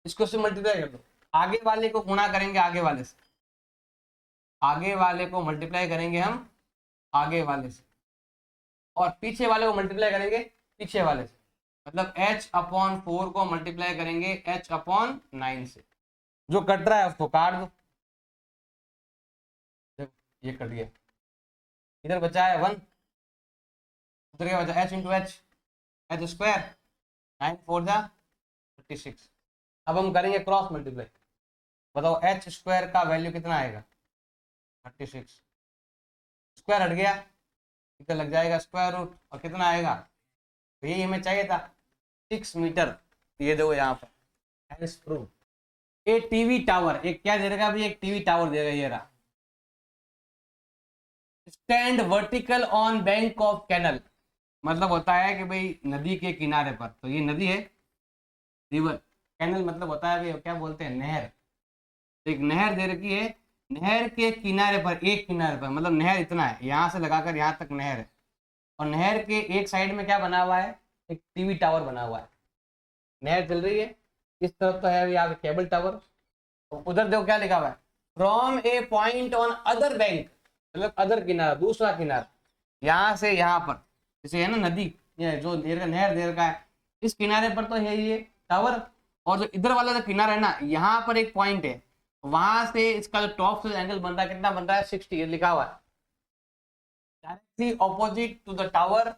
इसको से मल्टीप्लाई कर दो, आगे वाले को गुणा करेंगे आगे वाले से, आगे वाले को मल्टीप्लाई करेंगे हम आगे वाले से, और पीछे वाले को मल्टीप्लाई करेंगे पीछे वाले से, मतलब h/4 को मल्टीप्लाई करेंगे h/9 से। जो कट रहा है उसको काट दो, देखो ये कट गया, इधर बचा है 1, उधर क्या बचा h into H, H square, 9 4 जा 36। अब हम करेंगे क्रॉस मल्टीप्लाई, बताओ एच स्क्वायर का वैल्यू कितना आएगा 36, स्क्वायर हट गया, इधर लग जाएगा स्क्वायर रूट, और कितना आएगा, तो यही हमें चाहिए था 6 मीटर। ये देखो यहाँ पर प्रूव। ए टीवी टावर, एक क्या दे रहा, एक टीवी टावर देगा, ये रहा, stand vertical on bank of canal, मतलब होता है कि भाई नदी के किनारे पर, तो ये नदी है, रिवर, कैनल मतलब होता है भाई क्या बोलते हैं, नहर। तो एक नहर दे रखी है, नहर के किनारे पर, एक किनारे पर, मतलब नहर इतना है, यहाँ से लगाकर यहाँ तक नहर है, और नहर के एक साइड में क्या बना हुआ है, एक टीवी टावर बना हुआ है, नहर चल रही है, इस तरफ तो है यहाँ पे केबल टावर, उधर देखो क्या लिखा हुआ है, from A point on other bank, मतलब अदर किनारा, दूसरा किनारा, यहाँ से यहाँ पर, जैसे है ना नदी, ये जो देर का नहर देर का है, इस किनारे पर तो है ये टावर, और जो इधर वाला जो किनारा है ना, यहाँ पर एक पॉइंट है, वहां से इसका जो टॉप से एंगल बन रहा है, कितना बन रहा है 60, ये लिखा हुआ है, directly opposite to the tower,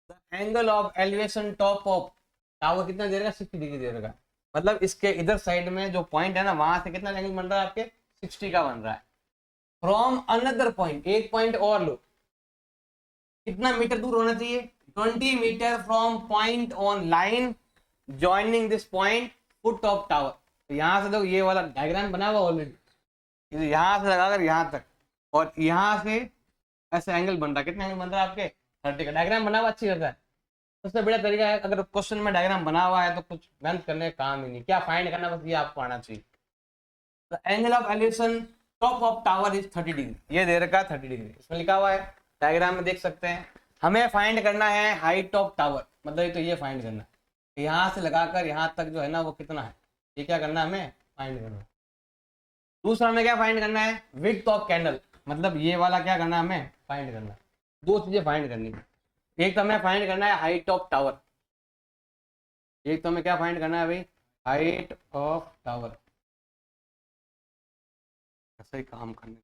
the angle of elevation top of tower कितना दे रहा है 60 डिग्री दे रहा है, मतलब इसके इधर साइड में जो पॉइंट है ना, वहां से कितना एंगल बन रहा है आपके 60 का बन रहा है। फ्रॉम अनदर पॉइंट, एक पॉइंट और लो, कितना मीटर दूर होना चाहिए 20 metre from point on line joining this point foot of tower. तो यहाँ से देखो ये वाला डायग्राम बना हुआ ऑलरेडी, यहाँ से लगाकर यहाँ तक, और यहाँ से ऐसे एंगल बन रहा है, कितना एंगल बन रहा है आपके 30 का, डायग्राम बना हुआ अच्छी करता है। सबसे बड़ा तरीका है, अगर क्वेश्चन में डायग्राम बना हुआ है तो कुछ मेहनत करने का काम ही नहीं, क्या फाइंड करना, बस ये आपको आना चाहिए। The angle of elevation top of tower is 30 degree, ये दे रखा है 30 डिग्री, इसमें लिखा हुआ है, डायग्राम में देख सकते हैं। हमें फाइंड करना है हाइट ऑफ टावर, मतलब तो ये फाइंड करना है, यहाँ से लगाकर यहाँ तक जो है ना वो कितना है, ये क्या करना है हमें फाइंड करना है। दूसरा हमें क्या फाइंड करना है, विड्थ ऑफ कैंडल, मतलब ये वाला क्या करना है हमें फाइंड करना है, दो चीजें फाइंड करनी है, एक तो हमें फाइंड करना है हाइट ऑफ टावर, एक तो हमें क्या फाइंड करना है भाई हाइट ऑफ टावर, ऐसा ही काम करना,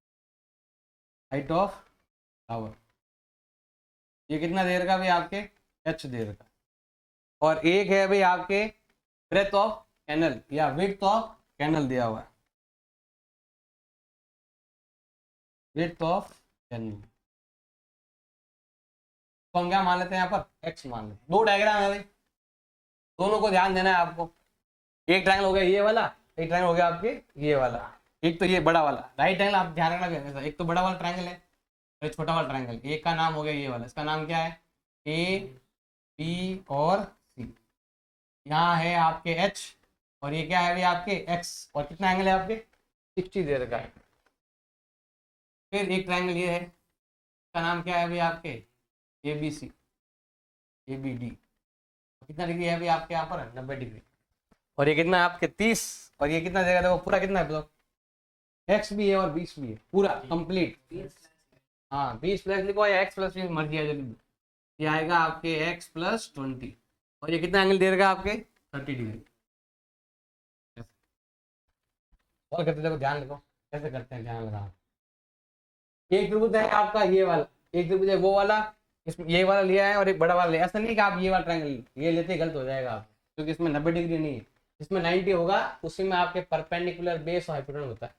हाइट ऑफ टावर, ये कितना देर का भाई आपके h देर का, और एक है भाई आपके ब्रेथ ऑफ कैनल या विड्थ ऑफ कैनल दिया हुआ है, विड्थ ऑफ कैनल, तो हम क्या मान लेते हैं यहाँ पर x मान लेते हैं। दो डायग्राम है भाई, दोनों को ध्यान देना है आपको, एक ट्रायंगल हो गया ये वाला, एक ट्रायंगल हो गया आपके ये वाला, एक तो ये बड़ा वाला राइट एंगल, आप ध्यान रखना, एक तो बड़ा वाला ट्रायंगल है, एक छोटा वाला ट्रायंगल, एक का नाम हो गया ये वाला, इसका नाम क्या है ए बी और सी, यहाँ है आपके h, और ये क्या है भाई आपके x, और कितना एंगल है आपके 60 दे रखा है। फिर एक ट्रायंगल ये है, इसका नाम क्या है भाई आपके A B C, A B D, कितना डिग्री है भाई आपके यहाँ पर 90 डिग्री, और ये कितना आपके 30, और ये कितना देगा, देखो पूरा कितना है, x भी है और 20 भी है, पूरा कंप्लीट, हाँ 20 प्लस लिखो या x प्लस 20 मर्जी है, ये आएगा आपके x प्लस 20, और ये कितना एंगल दे रहा आपके 30 डिग्री। और करते देखो ध्यान रखो कैसे करते हैं, ध्यान लगा, एक त्रिभुज है आपका ये वाला, एक त्रिभुज है वो वाला, इसमें ये वाला लिया है और एक बड़ा वाला लिया, ऐसा नहीं कि आप ये वाला ट्रायंगल ये लेते गलत हो जाएगा आप, क्योंकि इसमें 90 डिग्री नहीं है, इसमें 90 होगा, उसी में आपके परपेंडिकुलर बेस और हाइपोटेनस होता है।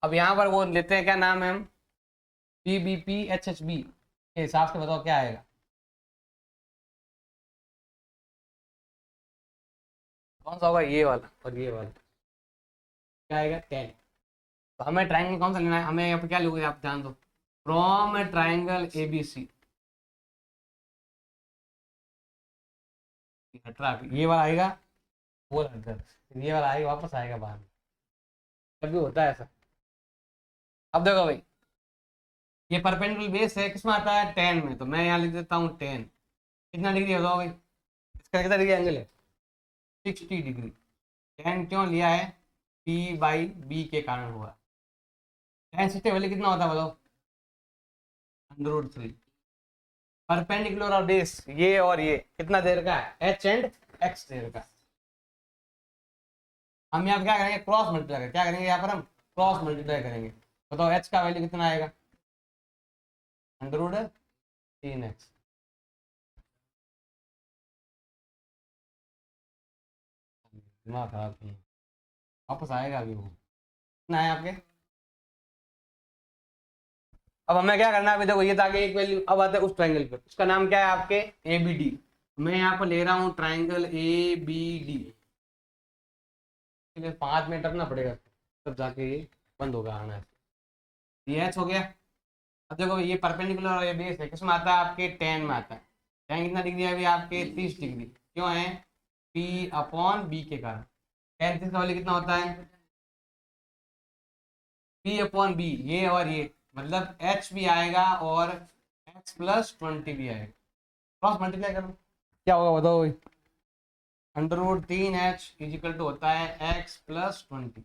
अब यहाँ पर वो लेते हैं, क्या नाम है, हम P B P H H B के हिसाब से बताओ क्या आएगा, कौन सा होगा ये वाला और ये वाला, क्या आएगा 10। तो हमें ट्रायंगल कौन सा लेना है, हमें यहाँ पर क्या लोगे आप ध्यान दो, from a triangle A B C, ये वाला आएगा, वो ये वाला आएगा वापस आएगा बाहर, कभी होता है ऐसा। अब देखो भाई ये परपेंडिकुलर बेस है, किसमें आता है 10 में, तो मैं यहाँ लिख देता हूँ 10, कितना डिग्री बताओ भाई, इसका कितना डिग्री एंगल है 60 डिग्री, 10 क्यों लिया है, P/B के कारण हुआ, tan 60 वैल्यू कितना होता है बताओ? √3। परपेंडिकुलर और बेस ये और ये कितना देर का है? h एंड x देर का। हम यहाँ पे क्या करेंगे? क्रॉस मल्टीप्लाई करेंगे। क्या करेंगे यहाँ पर? हम क्रॉस मल्टीप्लाई करेंगे। बताओ h का वैल्यू कितना आएगा? √3x। दिमाग खराब नहीं, वापस आएगा अभी वो। कितना है आपके? अब हमें क्या करना है? अभी देखो ये था कि एक वैल्यू। अब आते हैं उस ट्रायंगल पे, उसका नाम क्या है आपके? ABD। मैं यहाँ पर ले रहा हूँ ट्रायंगल ABD। 5 मिनट रखना पड़ेगा तब जाके ये बंद होगा आना है। ये h हो गया। अब देखो ये परपेंडिकुलर और ये बेस है, किसमें आता है? आपके tan में आता है। tan कितना डिग्री है अभी आपके? 30 डिग्री। क्यों है? P/B के कारण। tan 30 का वैल्यू कितना होता है? P/B। ये और ये मतलब h भी आएगा और x+20 भी आएगा। क्रॉस मल्टीप्लाई करो क्या होगा बताओ? √3h इजिकल टू होता है x+20।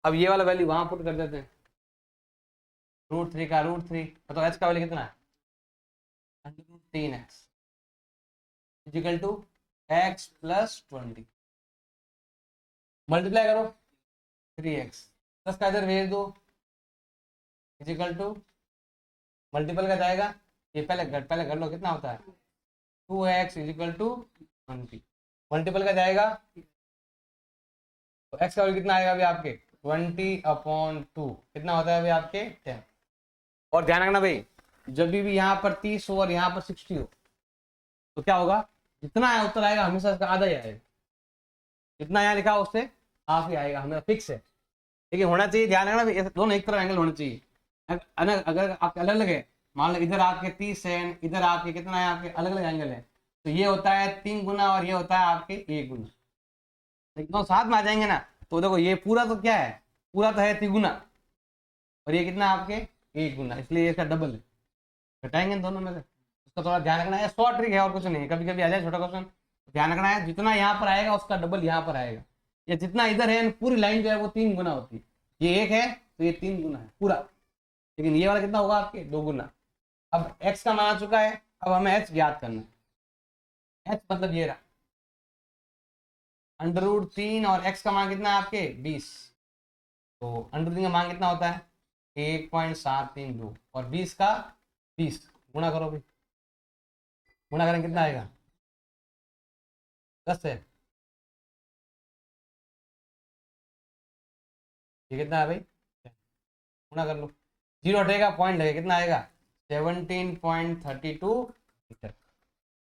अब ये वाला वैल्यू वहां पुट कर देते हैं। √3 का √3, तो h का वैल्यू कितना है? √3x is equal to x+20। Multiply करो 3x, 10 का इधर भेज दो इजिकल टू मल्टीपल का जाएगा। ये पहले कर लो कितना होता है? 2x is equal to 20। मल्टीपल का जाएगा तो x का वैल्यू कितना आएगा अभी आपके? 20/2 कितना होता है अभी आपके? 10। और ध्यान रखना भाई, जब भी यहाँ पर 30 हो और यहाँ पर 60 हो तो क्या होगा? जितना है उत्तर आएगा हमेशा इसका आधा ही आएगा। जितना यहाँ लिखा हो उससे हाफ ही आएगा, हमें फिक्स है। लेकिन होना चाहिए, ध्यान रखना भाई, दोनों एक तरफ एंगल होना चाहिए। अगर आपके अलग अलग है, मान लो इधर आपके 30 है, इधर आपके कितना है? आपके अलग अलग एंगल है, तो ये होता है 3 गुना और ये होता है आपके 1 गुना। लेकिन दोनों साथ में आ जाएंगे ना, तो देखो ये पूरा तो क्या है? पूरा तो है 3 गुना और ये कितना आपके? 1 गुना, इसलिए इसका डबल है। घटाएंगे दोनों में से, उसका थोड़ा ध्यान रखना है। शॉर्ट ट्रिक है और कुछ नहीं है, कभी कभी आ जाए छोटा क्वेश्चन। ध्यान रखना है जितना यहाँ पर आएगा उसका डबल यहाँ पर आएगा। ये जितना इधर है पूरी लाइन जो है वो 3 गुना होती है। ये 1 है तो ये 3 गुना है पूरा। लेकिन ये वाला कितना होगा आपके? 2 गुना। अब x का मान आ चुका है, अब हमें h ज्ञात करना है। h मतलब ये रहा √3 और x का मान कितना है आपके? 20। तो √3 का मान कितना होता है? 1.732 और 20 का 20 गुणा करो भाई। गुणा करें कितना आएगा? 10 है। ये कितना है भाई? गुणा कर लो, जीरो हटेगा पॉइंट लगेगा, कितना आएगा? 17.32 मीटर।